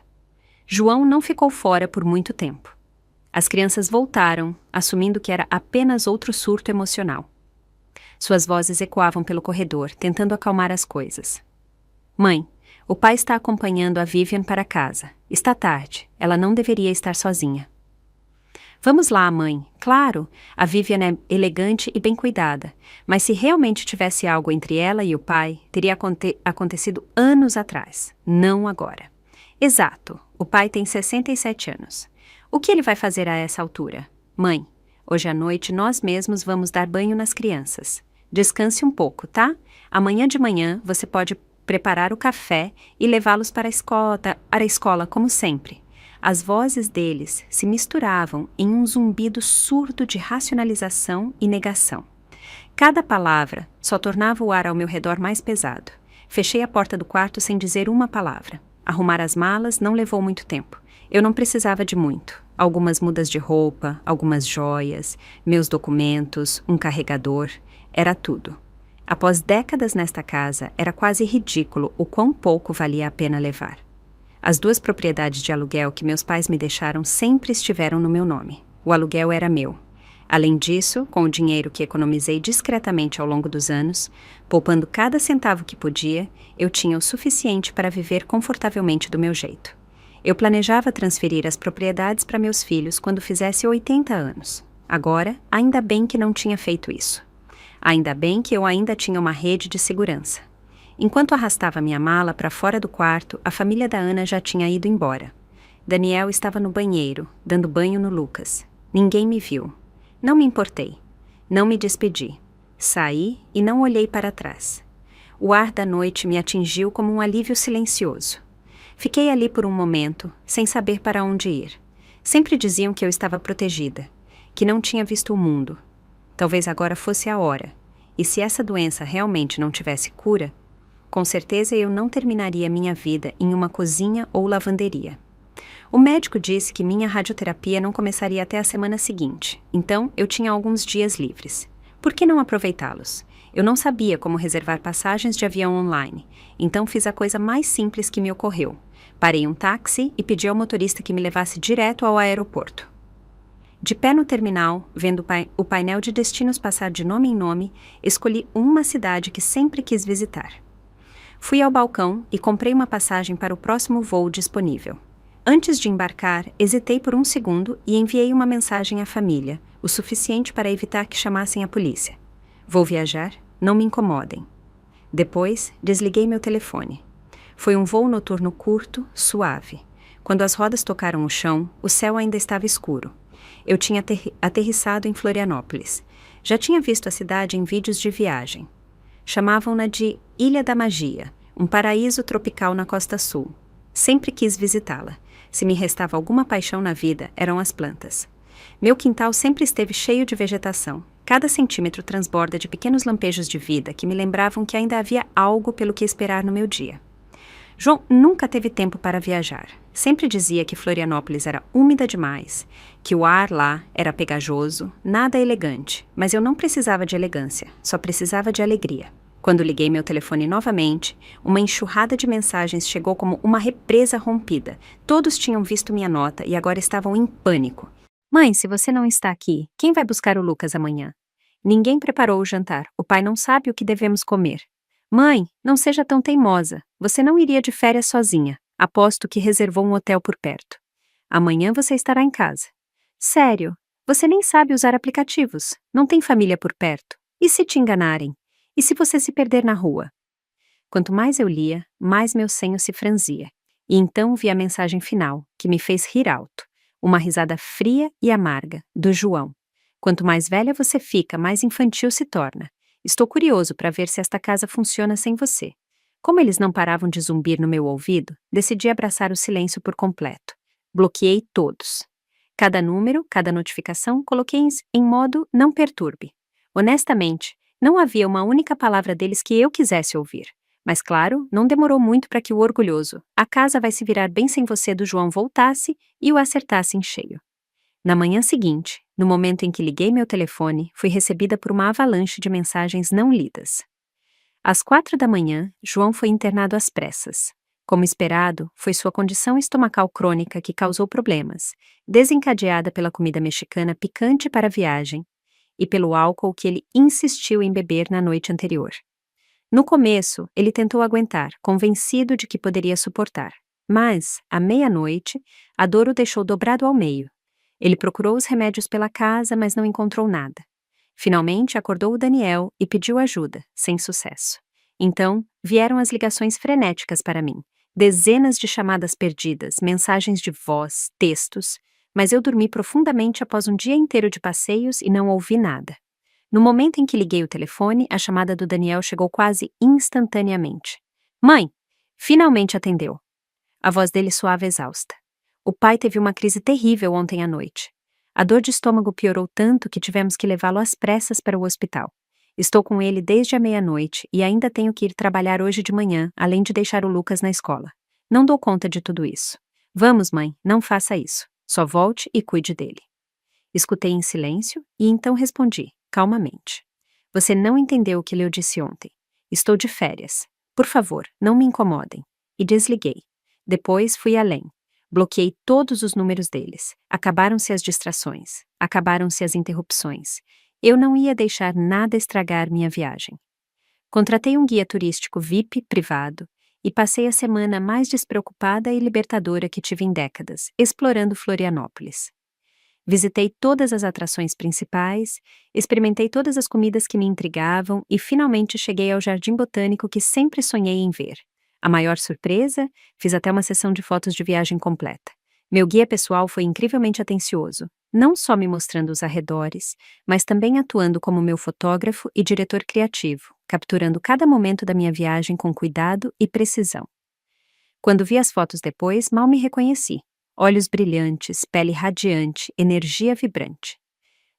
João não ficou fora por muito tempo. As crianças voltaram, assumindo que era apenas outro surto emocional. Suas vozes ecoavam pelo corredor, tentando acalmar as coisas. "Mãe, o pai está acompanhando a Vivian para casa. Está tarde. Ela não deveria estar sozinha." "Vamos lá, mãe. Claro, a Vivian é elegante e bem cuidada. Mas se realmente tivesse algo entre ela e o pai, teria acontecido anos atrás. Não agora." "Exato. O pai tem 67 anos. O que ele vai fazer a essa altura? Mãe, hoje à noite nós mesmos vamos dar banho nas crianças. Descanse um pouco, tá? Amanhã de manhã você pode preparar o café e levá-los para a escola como sempre." As vozes deles se misturavam em um zumbido surdo de racionalização e negação. Cada palavra só tornava o ar ao meu redor mais pesado. Fechei a porta do quarto sem dizer uma palavra. Arrumar as malas não levou muito tempo. Eu não precisava de muito. Algumas mudas de roupa, algumas joias, meus documentos, um carregador. Era tudo. Após décadas nesta casa, era quase ridículo o quão pouco valia a pena levar. As 2 propriedades de aluguel que meus pais me deixaram sempre estiveram no meu nome. O aluguel era meu. Além disso, com o dinheiro que economizei discretamente ao longo dos anos, poupando cada centavo que podia, eu tinha o suficiente para viver confortavelmente do meu jeito. Eu planejava transferir as propriedades para meus filhos quando fizesse 80 anos. Agora, ainda bem que não tinha feito isso. Ainda bem que eu ainda tinha uma rede de segurança. Enquanto arrastava minha mala para fora do quarto, a família da Ana já tinha ido embora. Daniel estava no banheiro, dando banho no Lucas. Ninguém me viu. Não me importei. Não me despedi. Saí e não olhei para trás. O ar da noite me atingiu como um alívio silencioso. Fiquei ali por um momento, sem saber para onde ir. Sempre diziam que eu estava protegida, que não tinha visto o mundo. Talvez agora fosse a hora. E se essa doença realmente não tivesse cura, com certeza eu não terminaria minha vida em uma cozinha ou lavanderia. O médico disse que minha radioterapia não começaria até a semana seguinte, então eu tinha alguns dias livres. Por que não aproveitá-los? Eu não sabia como reservar passagens de avião online, então fiz a coisa mais simples que me ocorreu. Parei um táxi e pedi ao motorista que me levasse direto ao aeroporto. De pé no terminal, vendo o painel de destinos passar de nome em nome, escolhi uma cidade que sempre quis visitar. Fui ao balcão e comprei uma passagem para o próximo voo disponível. Antes de embarcar, hesitei por um segundo e enviei uma mensagem à família, o suficiente para evitar que chamassem a polícia. Vou viajar? Não me incomodem. Depois, desliguei meu telefone. Foi um voo noturno curto, suave. Quando as rodas tocaram o chão, o céu ainda estava escuro. Eu tinha aterrissado em Florianópolis. Já tinha visto a cidade em vídeos de viagem. Chamavam-na de Ilha da Magia, um paraíso tropical na costa sul. Sempre quis visitá-la. Se me restava alguma paixão na vida, eram as plantas. Meu quintal sempre esteve cheio de vegetação. Cada centímetro transborda de pequenos lampejos de vida que me lembravam que ainda havia algo pelo que esperar no meu dia. João nunca teve tempo para viajar. Sempre dizia que Florianópolis era úmida demais, que o ar lá era pegajoso, nada elegante, mas eu não precisava de elegância, só precisava de alegria. Quando liguei meu telefone novamente, uma enxurrada de mensagens chegou como uma represa rompida. Todos tinham visto minha nota e agora estavam em pânico. Mãe, se você não está aqui, quem vai buscar o Lucas amanhã? Ninguém preparou o jantar. O pai não sabe o que devemos comer. Mãe, não seja tão teimosa. Você não iria de férias sozinha. Aposto que reservou um hotel por perto. Amanhã você estará em casa. Sério, você nem sabe usar aplicativos. Não tem família por perto. E se te enganarem? E se você se perder na rua? Quanto mais eu lia, mais meu senho se franzia. E então vi a mensagem final, que me fez rir alto. Uma risada fria e amarga, do João. Quanto mais velha você fica, mais infantil se torna. Estou curioso para ver se esta casa funciona sem você. Como eles não paravam de zumbir no meu ouvido, decidi abraçar o silêncio por completo. Bloqueei todos. Cada número, cada notificação, coloquei em modo não perturbe. Honestamente, não havia uma única palavra deles que eu quisesse ouvir. Mas claro, não demorou muito para que o orgulhoso "a casa vai se virar bem sem você" do João voltasse e o acertasse em cheio. Na manhã seguinte, no momento em que liguei meu telefone, fui recebida por uma avalanche de mensagens não lidas. Às 4 da manhã, João foi internado às pressas. Como esperado, foi sua condição estomacal crônica que causou problemas, desencadeada pela comida mexicana picante para a viagem e pelo álcool que ele insistiu em beber na noite anterior. No começo, ele tentou aguentar, convencido de que poderia suportar. Mas, à meia-noite, a dor o deixou dobrado ao meio. Ele procurou os remédios pela casa, mas não encontrou nada. Finalmente, acordou o Daniel e pediu ajuda, sem sucesso. Então, vieram as ligações frenéticas para mim. Dezenas de chamadas perdidas, mensagens de voz, textos, mas eu dormi profundamente após um dia inteiro de passeios e não ouvi nada. No momento em que liguei o telefone, a chamada do Daniel chegou quase instantaneamente. Mãe! Finalmente atendeu. A voz dele soava exausta. O pai teve uma crise terrível ontem à noite. A dor de estômago piorou tanto que tivemos que levá-lo às pressas para o hospital. Estou com ele desde a meia-noite e ainda tenho que ir trabalhar hoje de manhã, além de deixar o Lucas na escola. Não dou conta de tudo isso. Vamos, mãe, não faça isso. Só volte e cuide dele. Escutei em silêncio e então respondi, calmamente. Você não entendeu o que eu disse ontem. Estou de férias. Por favor, não me incomodem. E desliguei. Depois fui além. Bloqueei todos os números deles. Acabaram-se as distrações. Acabaram-se as interrupções. Eu não ia deixar nada estragar minha viagem. Contratei um guia turístico VIP privado e passei a semana mais despreocupada e libertadora que tive em décadas, explorando Florianópolis. Visitei todas as atrações principais, experimentei todas as comidas que me intrigavam e finalmente cheguei ao jardim botânico que sempre sonhei em ver. A maior surpresa, fiz até uma sessão de fotos de viagem completa. Meu guia pessoal foi incrivelmente atencioso, não só me mostrando os arredores, mas também atuando como meu fotógrafo e diretor criativo, capturando cada momento da minha viagem com cuidado e precisão. Quando vi as fotos depois, mal me reconheci. Olhos brilhantes, pele radiante, energia vibrante.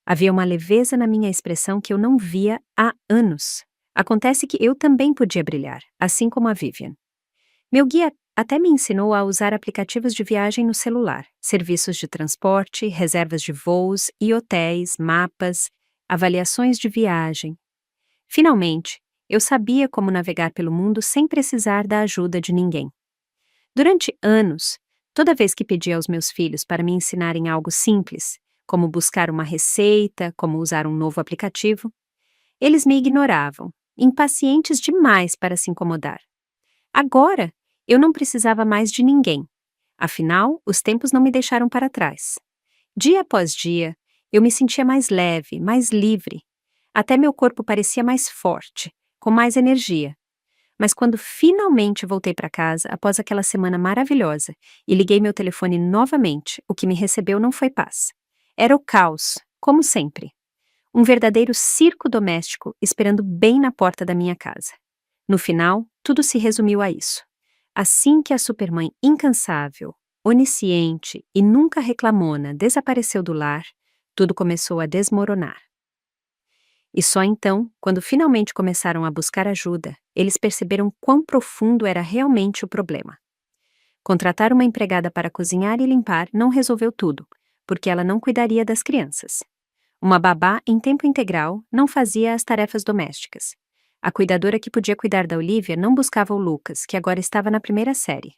Havia uma leveza na minha expressão que eu não via há anos. Acontece que eu também podia brilhar, assim como a Vivian. Meu guia até me ensinou a usar aplicativos de viagem no celular, serviços de transporte, reservas de voos e hotéis, mapas, avaliações de viagem. Finalmente, eu sabia como navegar pelo mundo sem precisar da ajuda de ninguém. Durante anos, toda vez que pedia aos meus filhos para me ensinarem algo simples, como buscar uma receita, como usar um novo aplicativo, eles me ignoravam, impacientes demais para se incomodar. Agora, eu não precisava mais de ninguém. Afinal, os tempos não me deixaram para trás. Dia após dia, eu me sentia mais leve, mais livre. Até meu corpo parecia mais forte, com mais energia. Mas quando finalmente voltei para casa, após aquela semana maravilhosa, e liguei meu telefone novamente, o que me recebeu não foi paz. Era o caos, como sempre. Um verdadeiro circo doméstico esperando bem na porta da minha casa. No final, tudo se resumiu a isso. Assim que a supermãe incansável, onisciente e nunca reclamona desapareceu do lar, tudo começou a desmoronar. E só então, quando finalmente começaram a buscar ajuda, eles perceberam quão profundo era realmente o problema. Contratar uma empregada para cozinhar e limpar não resolveu tudo, porque ela não cuidaria das crianças. Uma babá em tempo integral não fazia as tarefas domésticas. A cuidadora que podia cuidar da Olivia não buscava o Lucas, que agora estava na primeira série.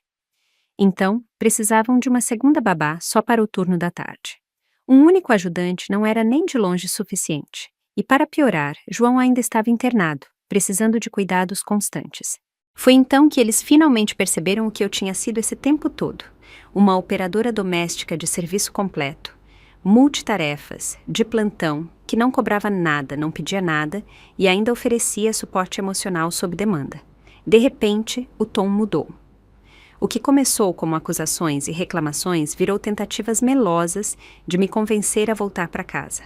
Então, precisavam de uma segunda babá só para o turno da tarde. Um único ajudante não era nem de longe suficiente. E para piorar, João ainda estava internado, precisando de cuidados constantes. Foi então que eles finalmente perceberam o que eu tinha sido esse tempo todo. Uma operadora doméstica de serviço completo, multitarefas, de plantão, que não cobrava nada, não pedia nada e ainda oferecia suporte emocional sob demanda. De repente, o tom mudou. O que começou como acusações e reclamações virou tentativas melosas de me convencer a voltar para casa.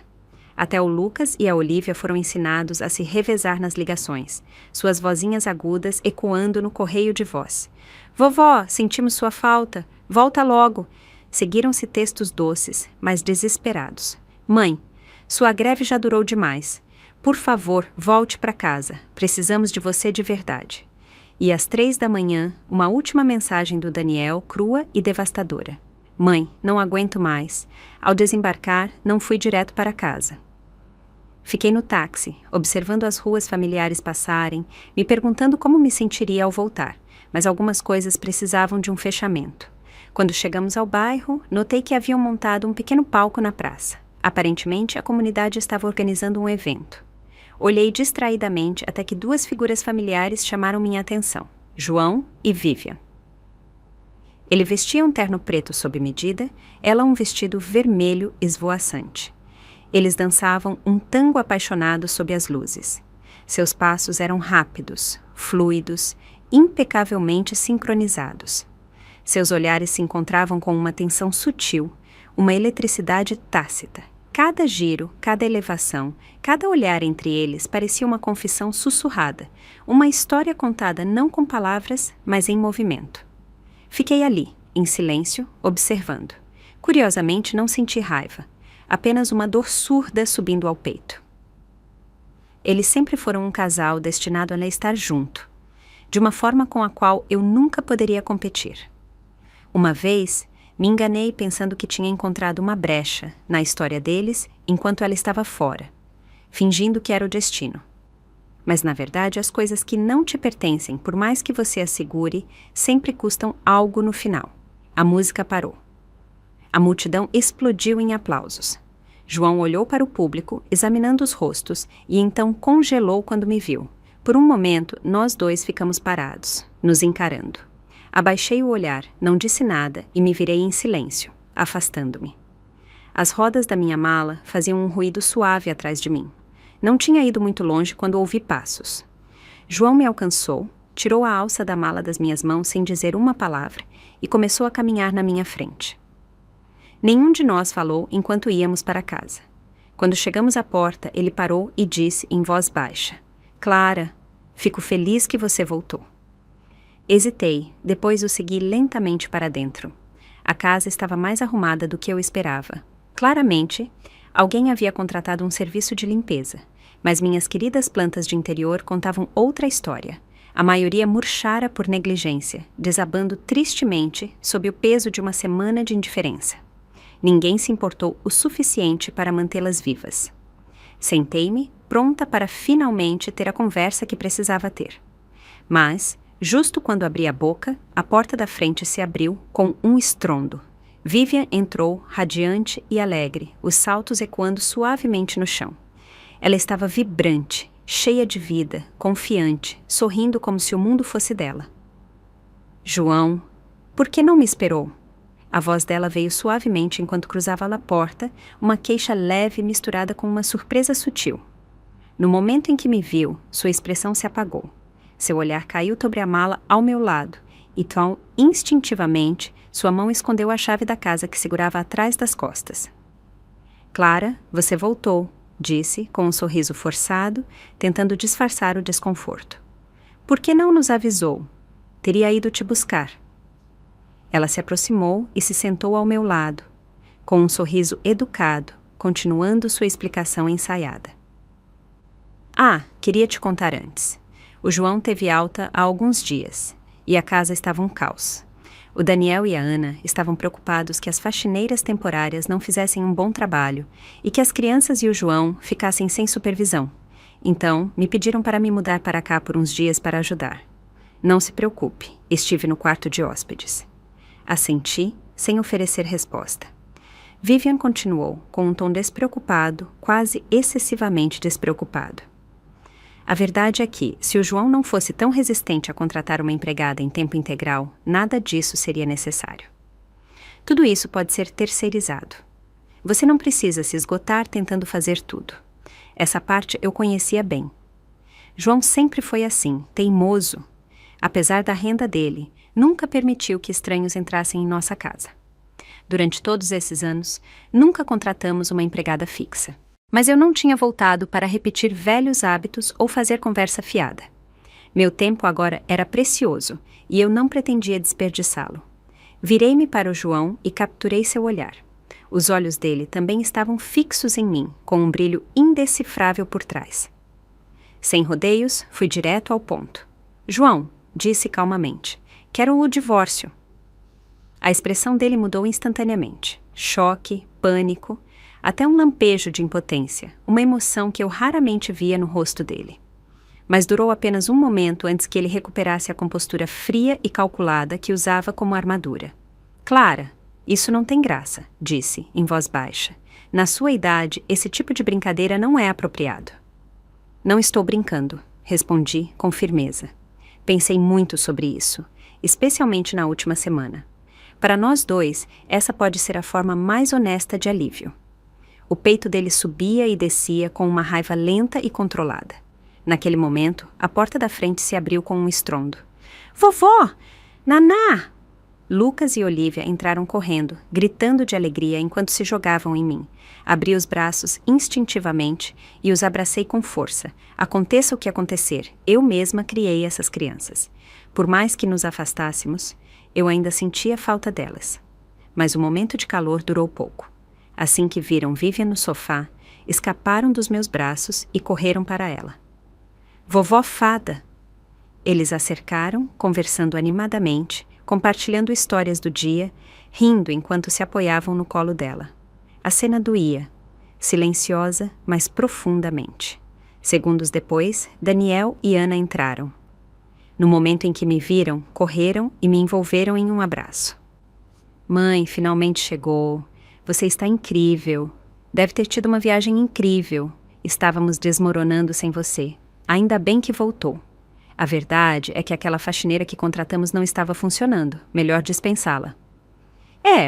Até o Lucas e a Olivia foram ensinados a se revezar nas ligações, suas vozinhas agudas ecoando no correio de voz. Vovó, sentimos sua falta. Volta logo. Seguiram-se textos doces, mas desesperados. Mãe, sua greve já durou demais. Por favor, volte para casa. Precisamos de você de verdade. E às 3 da manhã, uma última mensagem do Daniel, crua e devastadora. Mãe, não aguento mais. Ao desembarcar, não fui direto para casa. Fiquei no táxi, observando as ruas familiares passarem, me perguntando como me sentiria ao voltar, mas algumas coisas precisavam de um fechamento. Quando chegamos ao bairro, notei que haviam montado um pequeno palco na praça. Aparentemente, a comunidade estava organizando um evento. Olhei distraidamente até que 2 figuras familiares chamaram minha atenção, João e Vivian. Ele vestia um terno preto sob medida, ela um vestido vermelho esvoaçante. Eles dançavam um tango apaixonado sob as luzes. Seus passos eram rápidos, fluidos, impecavelmente sincronizados. Seus olhares se encontravam com uma tensão sutil, uma eletricidade tácita. Cada giro, cada elevação, cada olhar entre eles parecia uma confissão sussurrada, uma história contada não com palavras, mas em movimento. Fiquei ali, em silêncio, observando. Curiosamente, não senti raiva, apenas uma dor surda subindo ao peito. Eles sempre foram um casal destinado a estar junto, de uma forma com a qual eu nunca poderia competir. Uma vez, me enganei pensando que tinha encontrado uma brecha na história deles enquanto ela estava fora, fingindo que era o destino. Mas, na verdade, as coisas que não te pertencem, por mais que você as segure, sempre custam algo no final. A música parou. A multidão explodiu em aplausos. João olhou para o público, examinando os rostos, e então congelou quando me viu. Por um momento, nós dois ficamos parados, nos encarando. Abaixei o olhar, não disse nada e me virei em silêncio, afastando-me. As rodas da minha mala faziam um ruído suave atrás de mim. Não tinha ido muito longe quando ouvi passos. João me alcançou, tirou a alça da mala das minhas mãos sem dizer uma palavra e começou a caminhar na minha frente. Nenhum de nós falou enquanto íamos para casa. Quando chegamos à porta, ele parou e disse em voz baixa: Clara, fico feliz que você voltou. Hesitei, depois o segui lentamente para dentro. A casa estava mais arrumada do que eu esperava. Claramente, alguém havia contratado um serviço de limpeza, mas minhas queridas plantas de interior contavam outra história. A maioria murchara por negligência, desabando tristemente sob o peso de uma semana de indiferença. Ninguém se importou o suficiente para mantê-las vivas. Sentei-me, pronta para finalmente ter a conversa que precisava ter. Mas, justo quando abri a boca, a porta da frente se abriu com um estrondo. Vivian entrou, radiante e alegre, os saltos ecoando suavemente no chão. Ela estava vibrante, cheia de vida, confiante, sorrindo como se o mundo fosse dela. João, por que não me esperou? A voz dela veio suavemente enquanto cruzava a porta, uma queixa leve misturada com uma surpresa sutil. No momento em que me viu, sua expressão se apagou. Seu olhar caiu sobre a mala ao meu lado, e tão instintivamente, sua mão escondeu a chave da casa que segurava atrás das costas. Clara, você voltou, disse, com um sorriso forçado, tentando disfarçar o desconforto. Por que não nos avisou? Teria ido te buscar. Ela se aproximou e se sentou ao meu lado, com um sorriso educado, continuando sua explicação ensaiada. Queria te contar antes. O João teve alta há alguns dias, e a casa estava um caos. O Daniel e a Ana estavam preocupados que as faxineiras temporárias não fizessem um bom trabalho e que as crianças e o João ficassem sem supervisão. Então, me pediram para me mudar para cá por uns dias para ajudar. Não se preocupe, estive no quarto de hóspedes. Assenti, sem oferecer resposta. Vivian continuou, com um tom despreocupado, quase excessivamente despreocupado. A verdade é que, se o João não fosse tão resistente a contratar uma empregada em tempo integral, nada disso seria necessário. Tudo isso pode ser terceirizado. Você não precisa se esgotar tentando fazer tudo. Essa parte eu conhecia bem. João sempre foi assim, teimoso. Apesar da renda dele, nunca permitiu que estranhos entrassem em nossa casa. Durante todos esses anos, nunca contratamos uma empregada fixa. Mas eu não tinha voltado para repetir velhos hábitos ou fazer conversa fiada. Meu tempo agora era precioso e eu não pretendia desperdiçá-lo. Virei-me para o João e capturei seu olhar. Os olhos dele também estavam fixos em mim, com um brilho indecifrável por trás. Sem rodeios, fui direto ao ponto. João, disse calmamente, quero o divórcio. A expressão dele mudou instantaneamente. Choque, pânico, até um lampejo de impotência, uma emoção que eu raramente via no rosto dele. Mas durou apenas um momento antes que ele recuperasse a compostura fria e calculada que usava como armadura. Clara, isso não tem graça, disse, em voz baixa. Na sua idade, esse tipo de brincadeira não é apropriado. Não estou brincando, respondi com firmeza. Pensei muito sobre isso, especialmente na última semana. Para nós dois, essa pode ser a forma mais honesta de alívio. O peito dele subia e descia com uma raiva lenta e controlada. Naquele momento, a porta da frente se abriu com um estrondo. Vovó! Naná! Lucas e Olivia entraram correndo, gritando de alegria enquanto se jogavam em mim. Abri os braços instintivamente e os abracei com força. Aconteça o que acontecer, eu mesma criei essas crianças. Por mais que nos afastássemos, eu ainda sentia falta delas. Mas o momento de calor durou pouco. Assim que viram Vivian no sofá, escaparam dos meus braços e correram para ela. Vovó Fada! Eles a cercaram, conversando animadamente, compartilhando histórias do dia, rindo enquanto se apoiavam no colo dela. A cena doía, silenciosa, mas profundamente. Segundos depois, Daniel e Ana entraram. No momento em que me viram, correram e me envolveram em um abraço. Mãe, finalmente chegou. Você está incrível. Deve ter tido uma viagem incrível. Estávamos desmoronando sem você. Ainda bem que voltou. A verdade é que aquela faxineira que contratamos não estava funcionando. Melhor dispensá-la.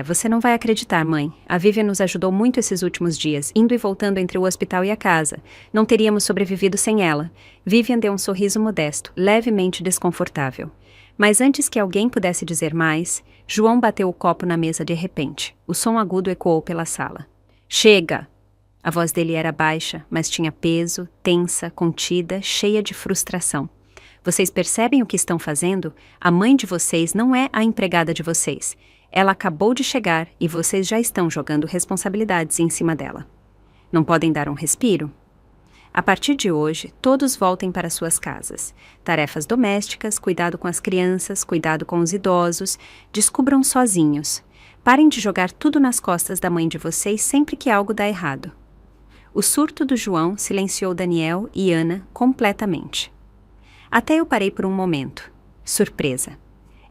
Você não vai acreditar, mãe. A Vivian nos ajudou muito esses últimos dias, indo e voltando entre o hospital e a casa. Não teríamos sobrevivido sem ela. Vivian deu um sorriso modesto, levemente desconfortável. Mas antes que alguém pudesse dizer mais, João bateu o copo na mesa de repente. O som agudo ecoou pela sala. Chega! A voz dele era baixa, mas tinha peso, tensa, contida, cheia de frustração. Vocês percebem o que estão fazendo? A mãe de vocês não é a empregada de vocês. Ela acabou de chegar e vocês já estão jogando responsabilidades em cima dela. Não podem dar um respiro? A partir de hoje, todos voltem para suas casas. Tarefas domésticas, cuidado com as crianças, cuidado com os idosos, descubram sozinhos. Parem de jogar tudo nas costas da mãe de vocês sempre que algo dá errado. O surto do João silenciou Daniel e Ana completamente. Até eu parei por um momento. Surpresa.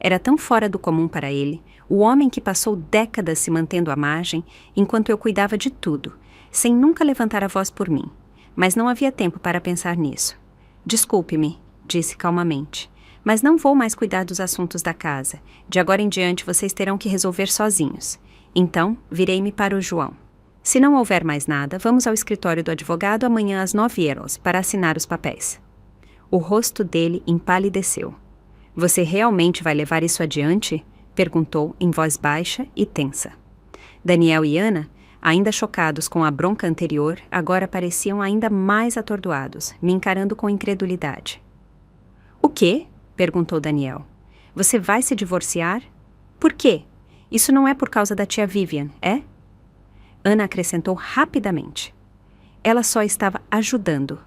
Era tão fora do comum para ele, o homem que passou décadas se mantendo à margem, enquanto eu cuidava de tudo, sem nunca levantar a voz por mim. Mas não havia tempo para pensar nisso. Desculpe-me, disse calmamente, mas não vou mais cuidar dos assuntos da casa. De agora em diante vocês terão que resolver sozinhos. Então, virei-me para o João. Se não houver mais nada, vamos ao escritório do advogado amanhã às 9 horas para assinar os papéis. O rosto dele empalideceu. Você realmente vai levar isso adiante? Perguntou em voz baixa e tensa. Daniel e Ana, ainda chocados com a bronca anterior, agora pareciam ainda mais atordoados, me encarando com incredulidade. O quê? Perguntou Daniel. Você vai se divorciar? Por quê? Isso não é por causa da tia Vivian, é? Ana acrescentou rapidamente. Ela só estava ajudando.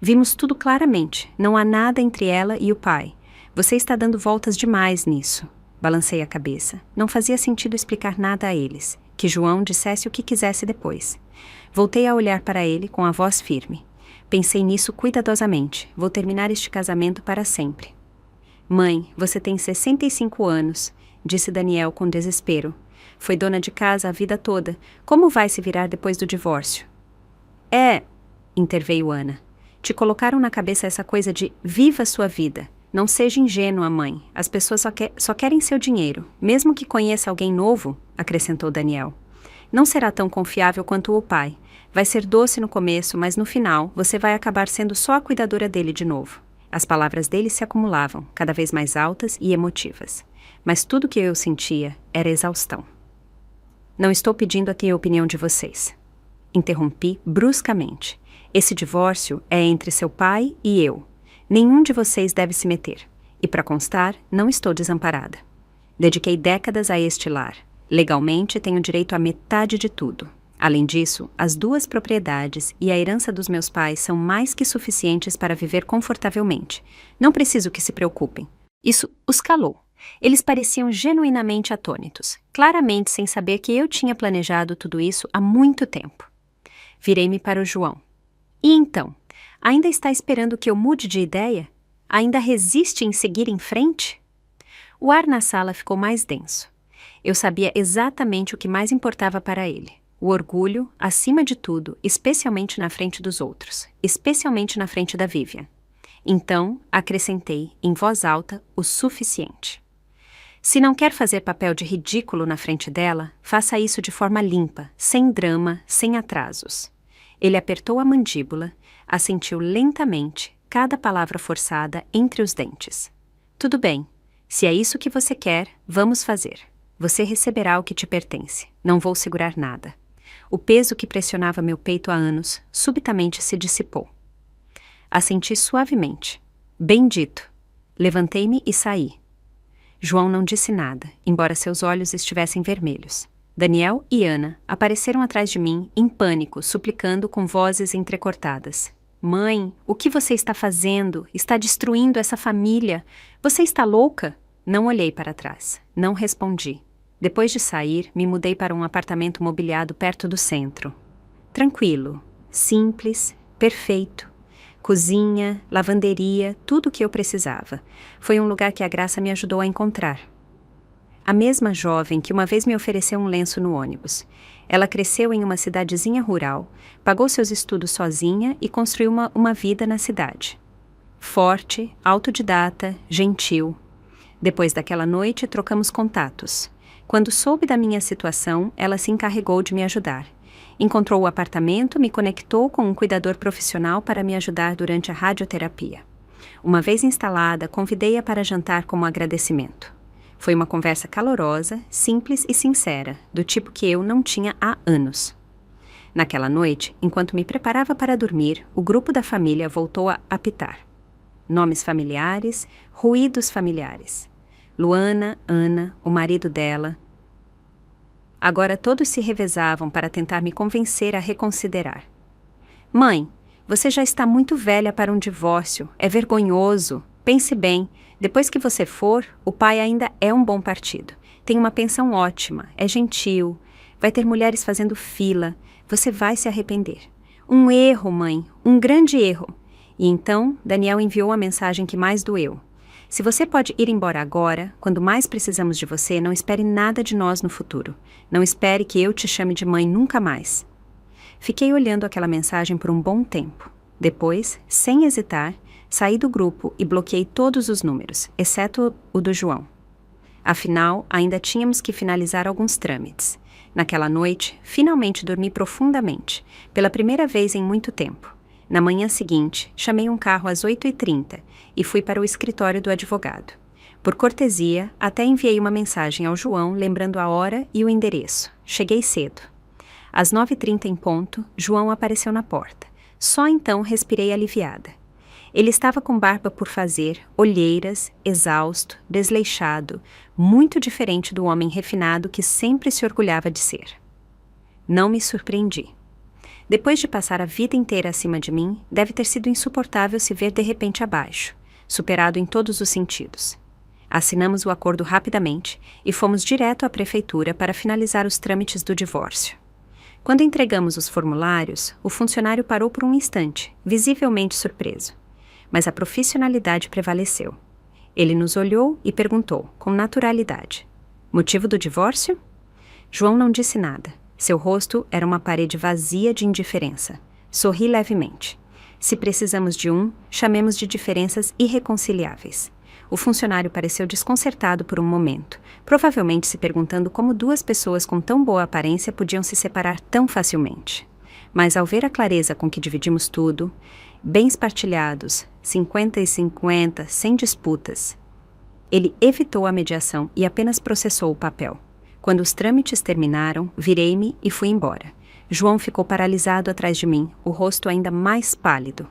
Vimos tudo claramente, não há nada entre ela e o pai. Você está dando voltas demais nisso. Balancei a cabeça. Não fazia sentido explicar nada a eles. Que João dissesse o que quisesse depois. Voltei a olhar para ele com a voz firme. Pensei nisso cuidadosamente. Vou terminar este casamento para sempre. Mãe, você tem 65 anos, disse Daniel com desespero. Foi dona de casa a vida toda. Como vai se virar depois do divórcio? Interveio Ana. Te colocaram na cabeça essa coisa de viva sua vida. Não seja ingênua, mãe. As pessoas só querem seu dinheiro. Mesmo que conheça alguém novo, acrescentou Daniel. Não será tão confiável quanto o pai. Vai ser doce no começo, mas no final você vai acabar sendo só a cuidadora dele de novo. As palavras dele se acumulavam, cada vez mais altas e emotivas. Mas tudo que eu sentia era exaustão. Não estou pedindo aqui a opinião de vocês. Interrompi bruscamente. Esse divórcio é entre seu pai e eu. Nenhum de vocês deve se meter. E para constar, não estou desamparada. Dediquei décadas a este lar. Legalmente, tenho direito à metade de tudo. Além disso, as 2 propriedades e a herança dos meus pais são mais que suficientes para viver confortavelmente. Não preciso que se preocupem. Isso os calou. Eles pareciam genuinamente atônitos, claramente sem saber que eu tinha planejado tudo isso há muito tempo. Virei-me para o João. E então? Ainda está esperando que eu mude de ideia? Ainda resiste em seguir em frente? O ar na sala ficou mais denso. Eu sabia exatamente o que mais importava para ele. O orgulho, acima de tudo, especialmente na frente dos outros, especialmente na frente da Vivian. Então, acrescentei, em voz alta, o suficiente. Se não quer fazer papel de ridículo na frente dela, faça isso de forma limpa, sem drama, sem atrasos. Ele apertou a mandíbula, assentiu lentamente, cada palavra forçada entre os dentes. Tudo bem. Se é isso que você quer, vamos fazer. Você receberá o que te pertence. Não vou segurar nada. O peso que pressionava meu peito há anos subitamente se dissipou. Assenti suavemente. Bem dito. Levantei-me e saí. João não disse nada, embora seus olhos estivessem vermelhos. Daniel e Ana apareceram atrás de mim, em pânico, suplicando com vozes entrecortadas. Mãe, o que você está fazendo? Está destruindo essa família. Você está louca? Não olhei para trás. Não respondi. Depois de sair, me mudei para um apartamento mobiliado perto do centro. Tranquilo, simples, perfeito. Cozinha, lavanderia, tudo o que eu precisava. Foi um lugar que a Graça me ajudou a encontrar. A mesma jovem que uma vez me ofereceu um lenço no ônibus. Ela cresceu em uma cidadezinha rural, pagou seus estudos sozinha e construiu uma vida na cidade. Forte, autodidata, gentil. Depois daquela noite, trocamos contatos. Quando soube da minha situação, ela se encarregou de me ajudar. Encontrou o apartamento, me conectou com um cuidador profissional para me ajudar durante a radioterapia. Uma vez instalada, convidei-a para jantar como agradecimento. Foi uma conversa calorosa, simples e sincera, do tipo que eu não tinha há anos. Naquela noite, enquanto me preparava para dormir, o grupo da família voltou a apitar. Nomes familiares, ruídos familiares. Luana, Ana, o marido dela. Agora todos se revezavam para tentar me convencer a reconsiderar. Mãe, você já está muito velha para um divórcio. É vergonhoso. Pense bem. Depois que você for, o pai ainda é um bom partido. Tem uma pensão ótima. É gentil. Vai ter mulheres fazendo fila. Você vai se arrepender. Um erro, mãe. Um grande erro. E então, Daniel enviou a mensagem que mais doeu. Se você pode ir embora agora, quando mais precisamos de você, não espere nada de nós no futuro. Não espere que eu te chame de mãe nunca mais. Fiquei olhando aquela mensagem por um bom tempo. Depois, sem hesitar, saí do grupo e bloqueei todos os números, exceto o do João. Afinal, ainda tínhamos que finalizar alguns trâmites. Naquela noite, finalmente dormi profundamente, pela primeira vez em muito tempo. Na manhã seguinte, chamei um carro às 8h30 e fui para o escritório do advogado. Por cortesia, até enviei uma mensagem ao João lembrando a hora e o endereço. Cheguei cedo. Às 9h30 em ponto, João apareceu na porta. Só então respirei aliviada. Ele estava com barba por fazer, olheiras, exausto, desleixado, muito diferente do homem refinado que sempre se orgulhava de ser. Não me surpreendi. Depois de passar a vida inteira acima de mim, deve ter sido insuportável se ver de repente abaixo, superado em todos os sentidos. Assinamos o acordo rapidamente e fomos direto à prefeitura para finalizar os trâmites do divórcio. Quando entregamos os formulários, o funcionário parou por um instante, visivelmente surpreso. Mas a profissionalidade prevaleceu. Ele nos olhou e perguntou, com naturalidade: motivo do divórcio? João não disse nada. Seu rosto era uma parede vazia de indiferença. Sorri levemente. Se precisamos de chamemos de diferenças irreconciliáveis. O funcionário pareceu desconcertado por um momento, provavelmente se perguntando como duas pessoas com tão boa aparência podiam se separar tão facilmente. Mas ao ver a clareza com que dividimos tudo, bens partilhados, 50-50, sem disputas, ele evitou a mediação e apenas processou o papel. Quando os trâmites terminaram, virei-me e fui embora. João ficou paralisado atrás de mim, o rosto ainda mais pálido.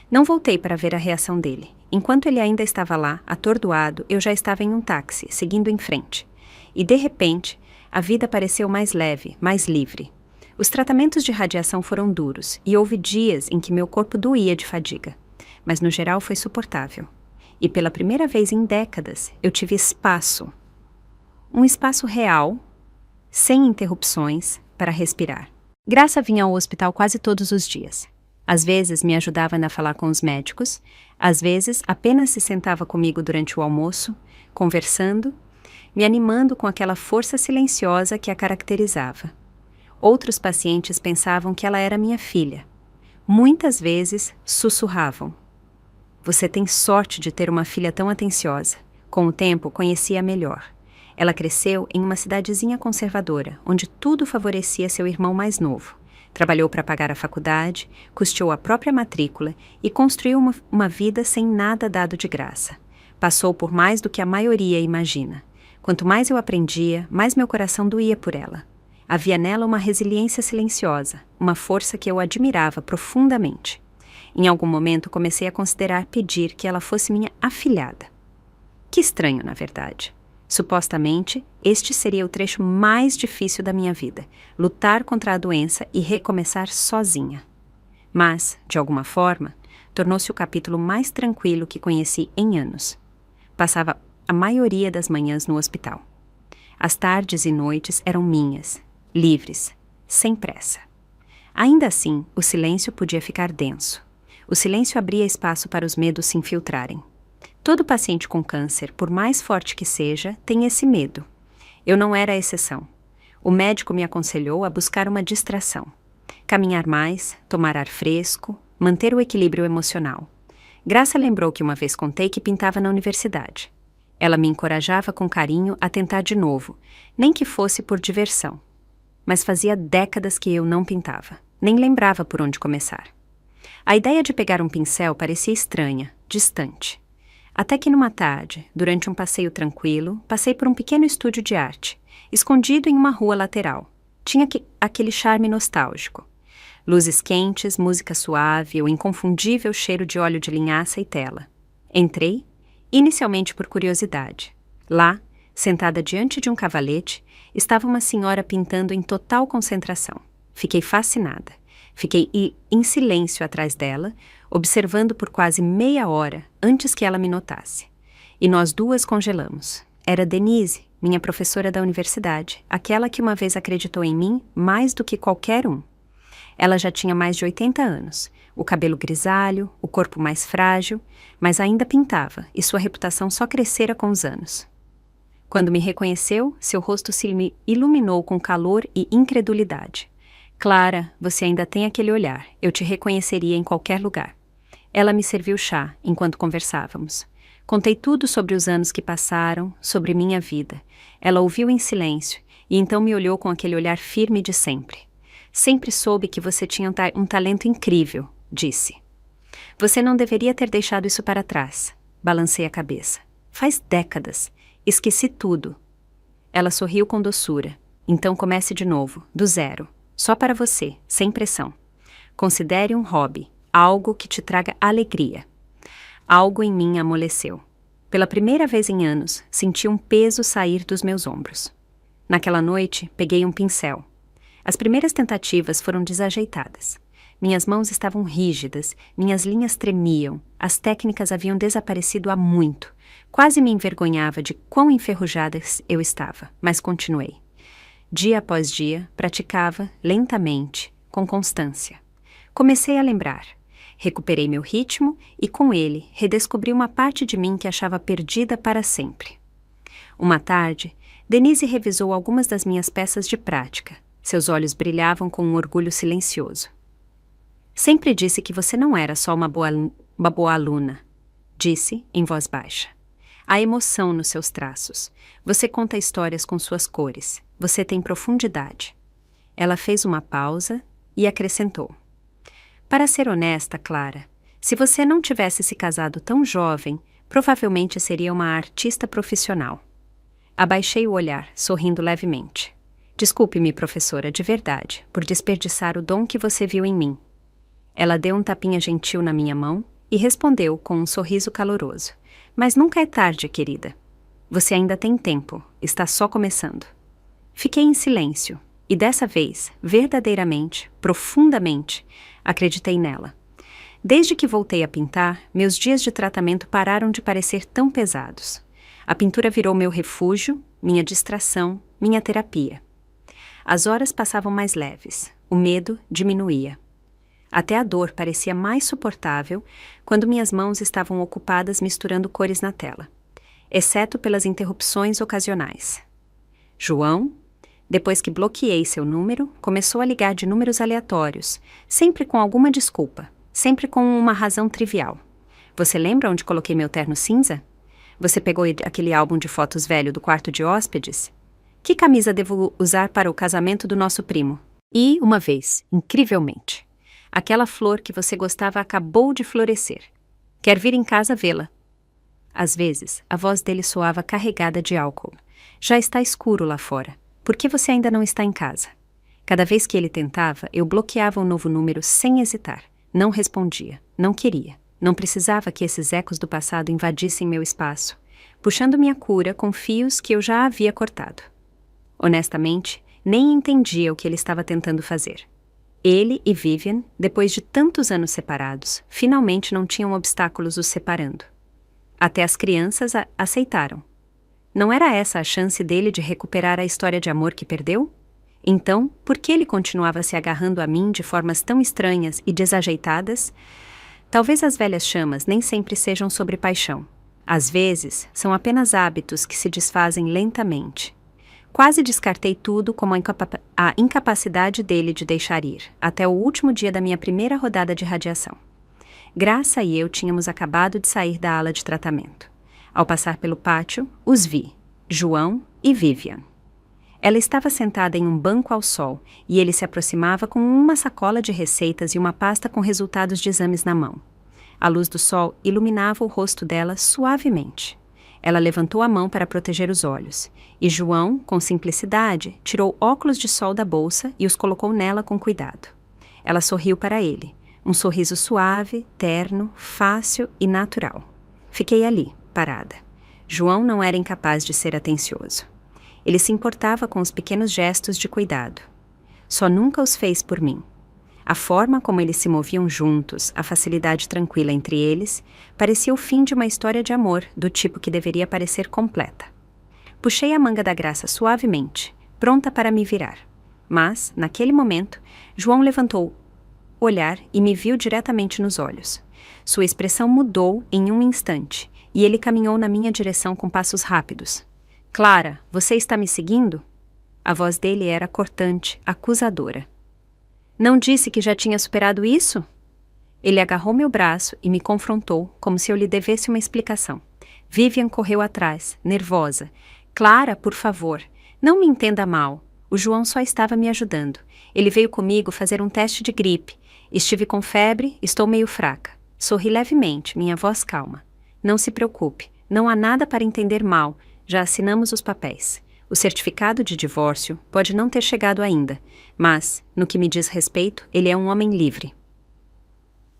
Não voltei para ver a reação dele. Enquanto ele ainda estava lá, atordoado, eu já estava em um táxi, seguindo em frente. E, de repente, a vida pareceu mais leve, mais livre. Os tratamentos de radiação foram duros, e houve dias em que meu corpo doía de fadiga. Mas, no geral, foi suportável. E, pela primeira vez em décadas, eu tive espaço. Um espaço real, sem interrupções, para respirar. Graça vinha ao hospital quase todos os dias. Às vezes me ajudava a falar com os médicos, às vezes apenas se sentava comigo durante o almoço, conversando, me animando com aquela força silenciosa que a caracterizava. Outros pacientes pensavam que ela era minha filha. Muitas vezes sussurravam: "Você tem sorte de ter uma filha tão atenciosa." Com o tempo, conhecia-a melhor. Ela cresceu em uma cidadezinha conservadora, onde tudo favorecia seu irmão mais novo. Trabalhou para pagar a faculdade, custeou a própria matrícula e construiu uma vida sem nada dado de graça. Passou por mais do que a maioria imagina. Quanto mais eu aprendia, mais meu coração doía por ela. Havia nela uma resiliência silenciosa, uma força que eu admirava profundamente. Em algum momento comecei a considerar pedir que ela fosse minha afilhada. Que estranho, na verdade. Supostamente, este seria o trecho mais difícil da minha vida, lutar contra a doença e recomeçar sozinha. Mas, de alguma forma, tornou-se o capítulo mais tranquilo que conheci em anos. Passava a maioria das manhãs no hospital. As tardes e noites eram minhas, livres, sem pressa. Ainda assim, o silêncio podia ficar denso. O silêncio abria espaço para os medos se infiltrarem. Todo paciente com câncer, por mais forte que seja, tem esse medo. Eu não era a exceção. O médico me aconselhou a buscar uma distração. Caminhar mais, tomar ar fresco, manter o equilíbrio emocional. Graça lembrou que uma vez contei que pintava na universidade. Ela me encorajava com carinho a tentar de novo, nem que fosse por diversão. Mas fazia décadas que eu não pintava, nem lembrava por onde começar. A ideia de pegar um pincel parecia estranha, distante. Até que numa tarde, durante um passeio tranquilo, passei por um pequeno estúdio de arte, escondido em uma rua lateral. Tinha aquele charme nostálgico. Luzes quentes, música suave, o inconfundível cheiro de óleo de linhaça e tela. Entrei, inicialmente por curiosidade. Lá, sentada diante de um cavalete, estava uma senhora pintando em total concentração. Fiquei fascinada. Fiquei em silêncio atrás dela, observando por quase meia hora antes que ela me notasse. E nós duas congelamos. Era Denise, minha professora da universidade, aquela que uma vez acreditou em mim mais do que qualquer um. Ela já tinha mais de 80 anos, o cabelo grisalho, o corpo mais frágil, mas ainda pintava, e sua reputação só crescera com os anos. Quando me reconheceu, seu rosto se iluminou com calor e incredulidade. "Clara, você ainda tem aquele olhar. Eu te reconheceria em qualquer lugar." Ela me serviu chá enquanto conversávamos. Contei tudo sobre os anos que passaram, sobre minha vida. Ela ouviu em silêncio e então me olhou com aquele olhar firme de sempre. Sempre soube que você tinha um talento incrível, disse. Você não deveria ter deixado isso para trás. Balancei a cabeça. Faz décadas. Esqueci tudo. Ela sorriu com doçura. Então comece de novo, do zero. Só para você, sem pressão. Considere um hobby, algo que te traga alegria. Algo em mim amoleceu. Pela primeira vez em anos, senti um peso sair dos meus ombros. Naquela noite, peguei um pincel. As primeiras tentativas foram desajeitadas. Minhas mãos estavam rígidas, minhas linhas tremiam, as técnicas haviam desaparecido há muito. Quase me envergonhava de quão enferrujada eu estava, mas continuei. Dia após dia, praticava, lentamente, com constância. Comecei a lembrar. Recuperei meu ritmo e, com ele, redescobri uma parte de mim que achava perdida para sempre. Uma tarde, Denise revisou algumas das minhas peças de prática. Seus olhos brilhavam com um orgulho silencioso. Sempre disse que você não era só uma boa aluna, disse em voz baixa. Há emoção nos seus traços. Você conta histórias com suas cores. Você tem profundidade. Ela fez uma pausa e acrescentou. Para ser honesta, Clara, se você não tivesse se casado tão jovem, provavelmente seria uma artista profissional. Abaixei o olhar, sorrindo levemente. Desculpe-me, professora, de verdade, por desperdiçar o dom que você viu em mim. Ela deu um tapinha gentil na minha mão e respondeu com um sorriso caloroso. Mas nunca é tarde, querida. Você ainda tem tempo, está só começando. Fiquei em silêncio e dessa vez, verdadeiramente, profundamente, acreditei nela. Desde que voltei a pintar, meus dias de tratamento pararam de parecer tão pesados. A pintura virou meu refúgio, minha distração, minha terapia. As horas passavam mais leves, o medo diminuía. Até a dor parecia mais suportável quando minhas mãos estavam ocupadas misturando cores na tela, exceto pelas interrupções ocasionais. João, depois que bloqueei seu número, começou a ligar de números aleatórios, sempre com alguma desculpa, sempre com uma razão trivial. Você lembra onde coloquei meu terno cinza? Você pegou aquele álbum de fotos velho do quarto de hóspedes? Que camisa devo usar para o casamento do nosso primo? E, uma vez, incrivelmente, aquela flor que você gostava acabou de florescer. Quer vir em casa vê-la? Às vezes, a voz dele soava carregada de álcool. Já está escuro lá fora. Por que você ainda não está em casa? Cada vez que ele tentava, eu bloqueava um novo número sem hesitar. Não respondia. Não queria. Não precisava que esses ecos do passado invadissem meu espaço, puxando minha cura com fios que eu já havia cortado. Honestamente, nem entendia o que ele estava tentando fazer. Ele e Vivian, depois de tantos anos separados, finalmente não tinham obstáculos os separando. Até as crianças aceitaram. Não era essa a chance dele de recuperar a história de amor que perdeu? Então, por que ele continuava se agarrando a mim de formas tão estranhas e desajeitadas? Talvez as velhas chamas nem sempre sejam sobre paixão. Às vezes, são apenas hábitos que se desfazem lentamente. Quase descartei tudo como a incapacidade dele de deixar ir, até o último dia da minha primeira rodada de radiação. Graça e eu tínhamos acabado de sair da ala de tratamento. Ao passar pelo pátio, os vi, João e Vivian. Ela estava sentada em um banco ao sol e ele se aproximava com uma sacola de receitas e uma pasta com resultados de exames na mão. A luz do sol iluminava o rosto dela suavemente. Ela levantou a mão para proteger os olhos, e João, com simplicidade, tirou óculos de sol da bolsa e os colocou nela com cuidado. Ela sorriu para ele, um sorriso suave, terno, fácil e natural. Fiquei ali, parada. João não era incapaz de ser atencioso. Ele se importava com os pequenos gestos de cuidado. Só nunca os fez por mim. A forma como eles se moviam juntos, a facilidade tranquila entre eles, parecia o fim de uma história de amor do tipo que deveria parecer completa. Puxei a manga da Graça suavemente, pronta para me virar. Mas, naquele momento, João levantou o olhar e me viu diretamente nos olhos. Sua expressão mudou em um instante, e ele caminhou na minha direção com passos rápidos. Clara, você está me seguindo? A voz dele era cortante, acusadora. Não disse que já tinha superado isso? Ele agarrou meu braço e me confrontou, como se eu lhe devesse uma explicação. Vivian correu atrás, nervosa. Clara, por favor, Não me entenda mal. O João só estava me ajudando. Ele veio comigo fazer um teste de gripe. Estive com febre, estou meio fraca. Sorri levemente, minha voz calma. Não se preocupe, não há nada para entender mal. Já assinamos os papéis. O certificado de divórcio pode não ter chegado ainda, mas, no que me diz respeito, ele é um homem livre.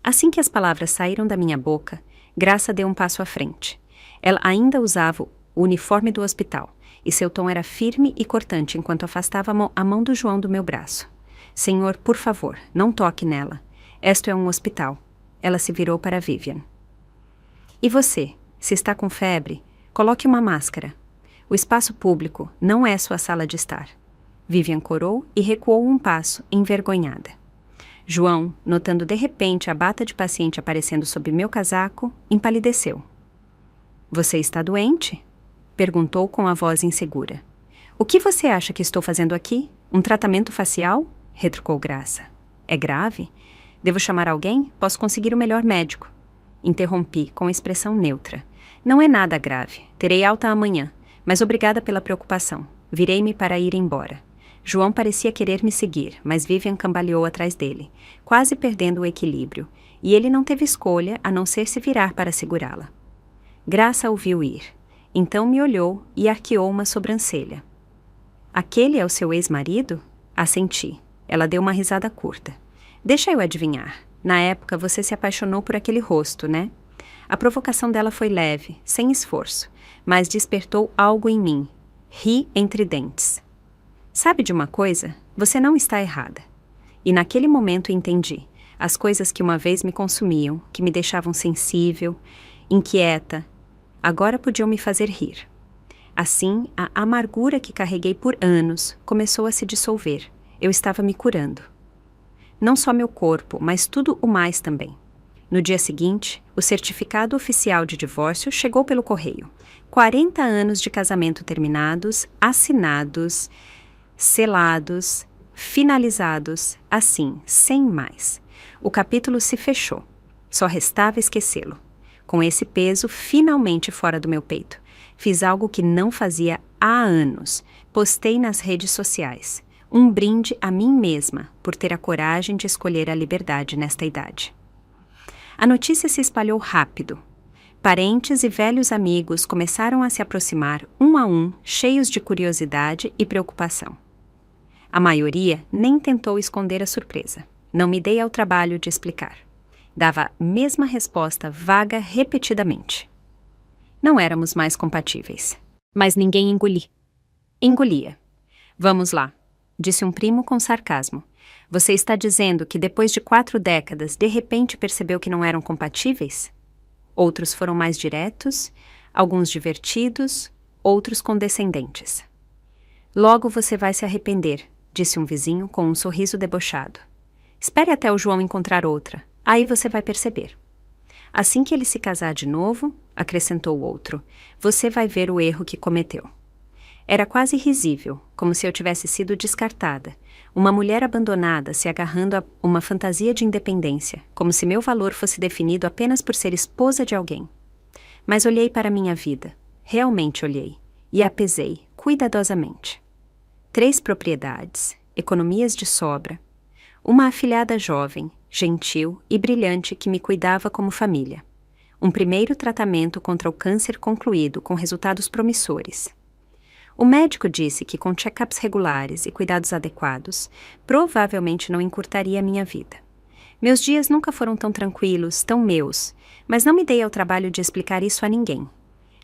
Assim que as palavras saíram da minha boca, Graça deu um passo à frente. Ela ainda usava o uniforme do hospital, e seu tom era firme e cortante enquanto afastava a mão do João do meu braço. Senhor, por favor, não toque nela. Este é um hospital. Ela se virou para Vivian. E você, se está com febre, coloque uma máscara. O espaço público não é sua sala de estar. Vivian corou e recuou um passo, envergonhada. João, notando de repente a bata de paciente aparecendo sob meu casaco, empalideceu. Você está doente? Perguntou com a voz insegura. O que você acha que estou fazendo aqui? Um tratamento facial? Retrucou Graça. É grave? Devo chamar alguém? Posso conseguir o melhor médico. Interrompi com expressão neutra. Não é nada grave. Terei alta amanhã. Mas obrigada pela preocupação. Virei-me para ir embora. João parecia querer me seguir, mas Vivian cambaleou atrás dele, quase perdendo o equilíbrio, e ele não teve escolha a não ser se virar para segurá-la. Graça o viu ir. Então me olhou e arqueou uma sobrancelha. Aquele é o seu ex-marido? Assenti. Ela deu uma risada curta. Deixa eu adivinhar. Na época você se apaixonou por aquele rosto, né? A provocação dela foi leve, sem esforço, mas despertou algo em mim. Ri entre dentes. Sabe de uma coisa? Você não está errada. E naquele momento entendi. As coisas que uma vez me consumiam, que me deixavam sensível, inquieta, agora podiam me fazer rir. Assim, a amargura que carreguei por anos começou a se dissolver. Eu estava me curando. Não só meu corpo, mas tudo o mais também. No dia seguinte, o certificado oficial de divórcio chegou pelo correio. 40 anos de casamento terminados, assinados, selados, finalizados, assim, sem mais. O capítulo se fechou. Só restava esquecê-lo. Com esse peso finalmente fora do meu peito, fiz algo que não fazia há anos. Postei nas redes sociais. Um brinde a mim mesma por ter a coragem de escolher a liberdade nesta idade. A notícia se espalhou rápido. Parentes e velhos amigos começaram a se aproximar um a um, cheios de curiosidade e preocupação. A maioria nem tentou esconder a surpresa. Não me dei ao trabalho de explicar. Dava a mesma resposta vaga repetidamente. Não éramos mais compatíveis. Mas ninguém engolia. Vamos lá, disse um primo com sarcasmo. Você está dizendo que depois de 4 décadas, de repente percebeu que não eram compatíveis? Outros foram mais diretos, alguns divertidos, outros condescendentes. Logo você vai se arrepender, disse um vizinho com um sorriso debochado. Espere até o João encontrar outra, aí você vai perceber. Assim que ele se casar de novo, acrescentou o outro, você vai ver o erro que cometeu. Era quase risível, como se eu tivesse sido descartada, uma mulher abandonada se agarrando a uma fantasia de independência, como se meu valor fosse definido apenas por ser esposa de alguém. Mas olhei para minha vida, realmente olhei, e a pesei cuidadosamente. 3 propriedades, economias de sobra, uma afilhada jovem, gentil e brilhante que me cuidava como família. Um primeiro tratamento contra o câncer concluído com resultados promissores. O médico disse que com check-ups regulares e cuidados adequados, provavelmente não encurtaria a minha vida. Meus dias nunca foram tão tranquilos, tão meus, mas não me dei ao trabalho de explicar isso a ninguém.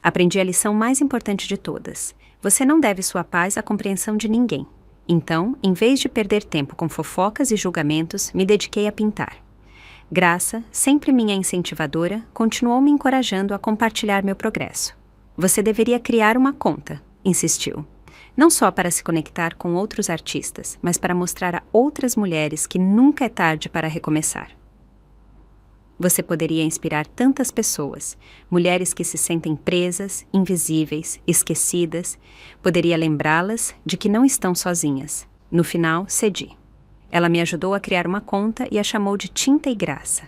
Aprendi a lição mais importante de todas. Você não deve sua paz à compreensão de ninguém. Então, em vez de perder tempo com fofocas e julgamentos, me dediquei a pintar. Graça, sempre minha incentivadora, continuou me encorajando a compartilhar meu progresso. Você deveria criar uma conta, insistiu. Não só para se conectar com outros artistas, mas para mostrar a outras mulheres que nunca é tarde para recomeçar. Você poderia inspirar tantas pessoas, mulheres que se sentem presas, invisíveis, esquecidas. Poderia lembrá-las de que não estão sozinhas. No final, cedi. Ela me ajudou a criar uma conta e a chamou de Tinta e Graça.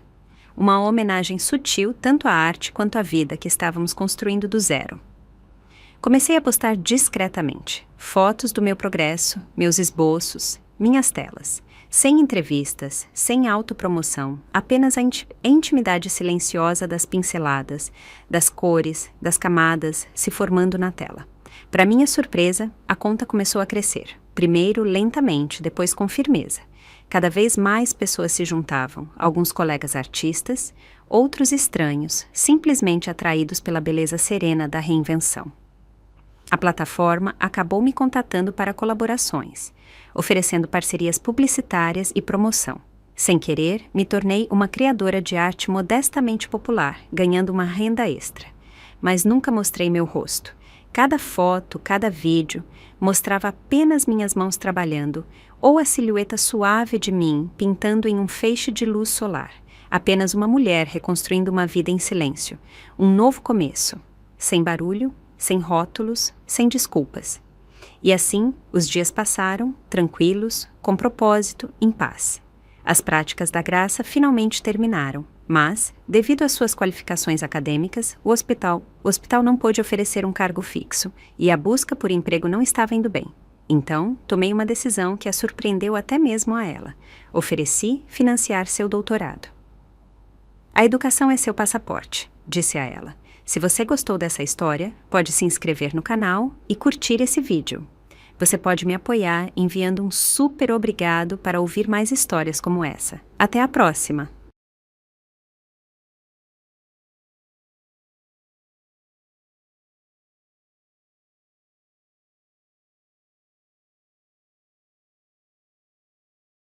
Uma homenagem sutil tanto à arte quanto à vida que estávamos construindo do zero. Comecei a postar discretamente fotos do meu progresso, meus esboços, minhas telas. Sem entrevistas, sem autopromoção, apenas a intimidade silenciosa das pinceladas, das cores, das camadas se formando na tela. Para minha surpresa, a conta começou a crescer. Primeiro lentamente, depois com firmeza. Cada vez mais pessoas se juntavam, alguns colegas artistas, outros estranhos, simplesmente atraídos pela beleza serena da reinvenção. A plataforma acabou me contatando para colaborações, oferecendo parcerias publicitárias e promoção. Sem querer, me tornei uma criadora de arte modestamente popular, ganhando uma renda extra. Mas nunca mostrei meu rosto. Cada foto, cada vídeo, mostrava apenas minhas mãos trabalhando, ou a silhueta suave de mim pintando em um feixe de luz solar. Apenas uma mulher reconstruindo uma vida em silêncio. Um novo começo. Sem barulho, sem rótulos, sem desculpas. E assim, os dias passaram, tranquilos, com propósito, em paz. As práticas da graça finalmente terminaram, mas, devido às suas qualificações acadêmicas, o hospital não pôde oferecer um cargo fixo e a busca por emprego não estava indo bem. Então, tomei uma decisão que a surpreendeu até mesmo a ela. Ofereci financiar seu doutorado. A educação é seu passaporte, disse a ela. Se você gostou dessa história, pode se inscrever no canal e curtir esse vídeo. Você pode me apoiar enviando um super obrigado para ouvir mais histórias como essa. Até a próxima!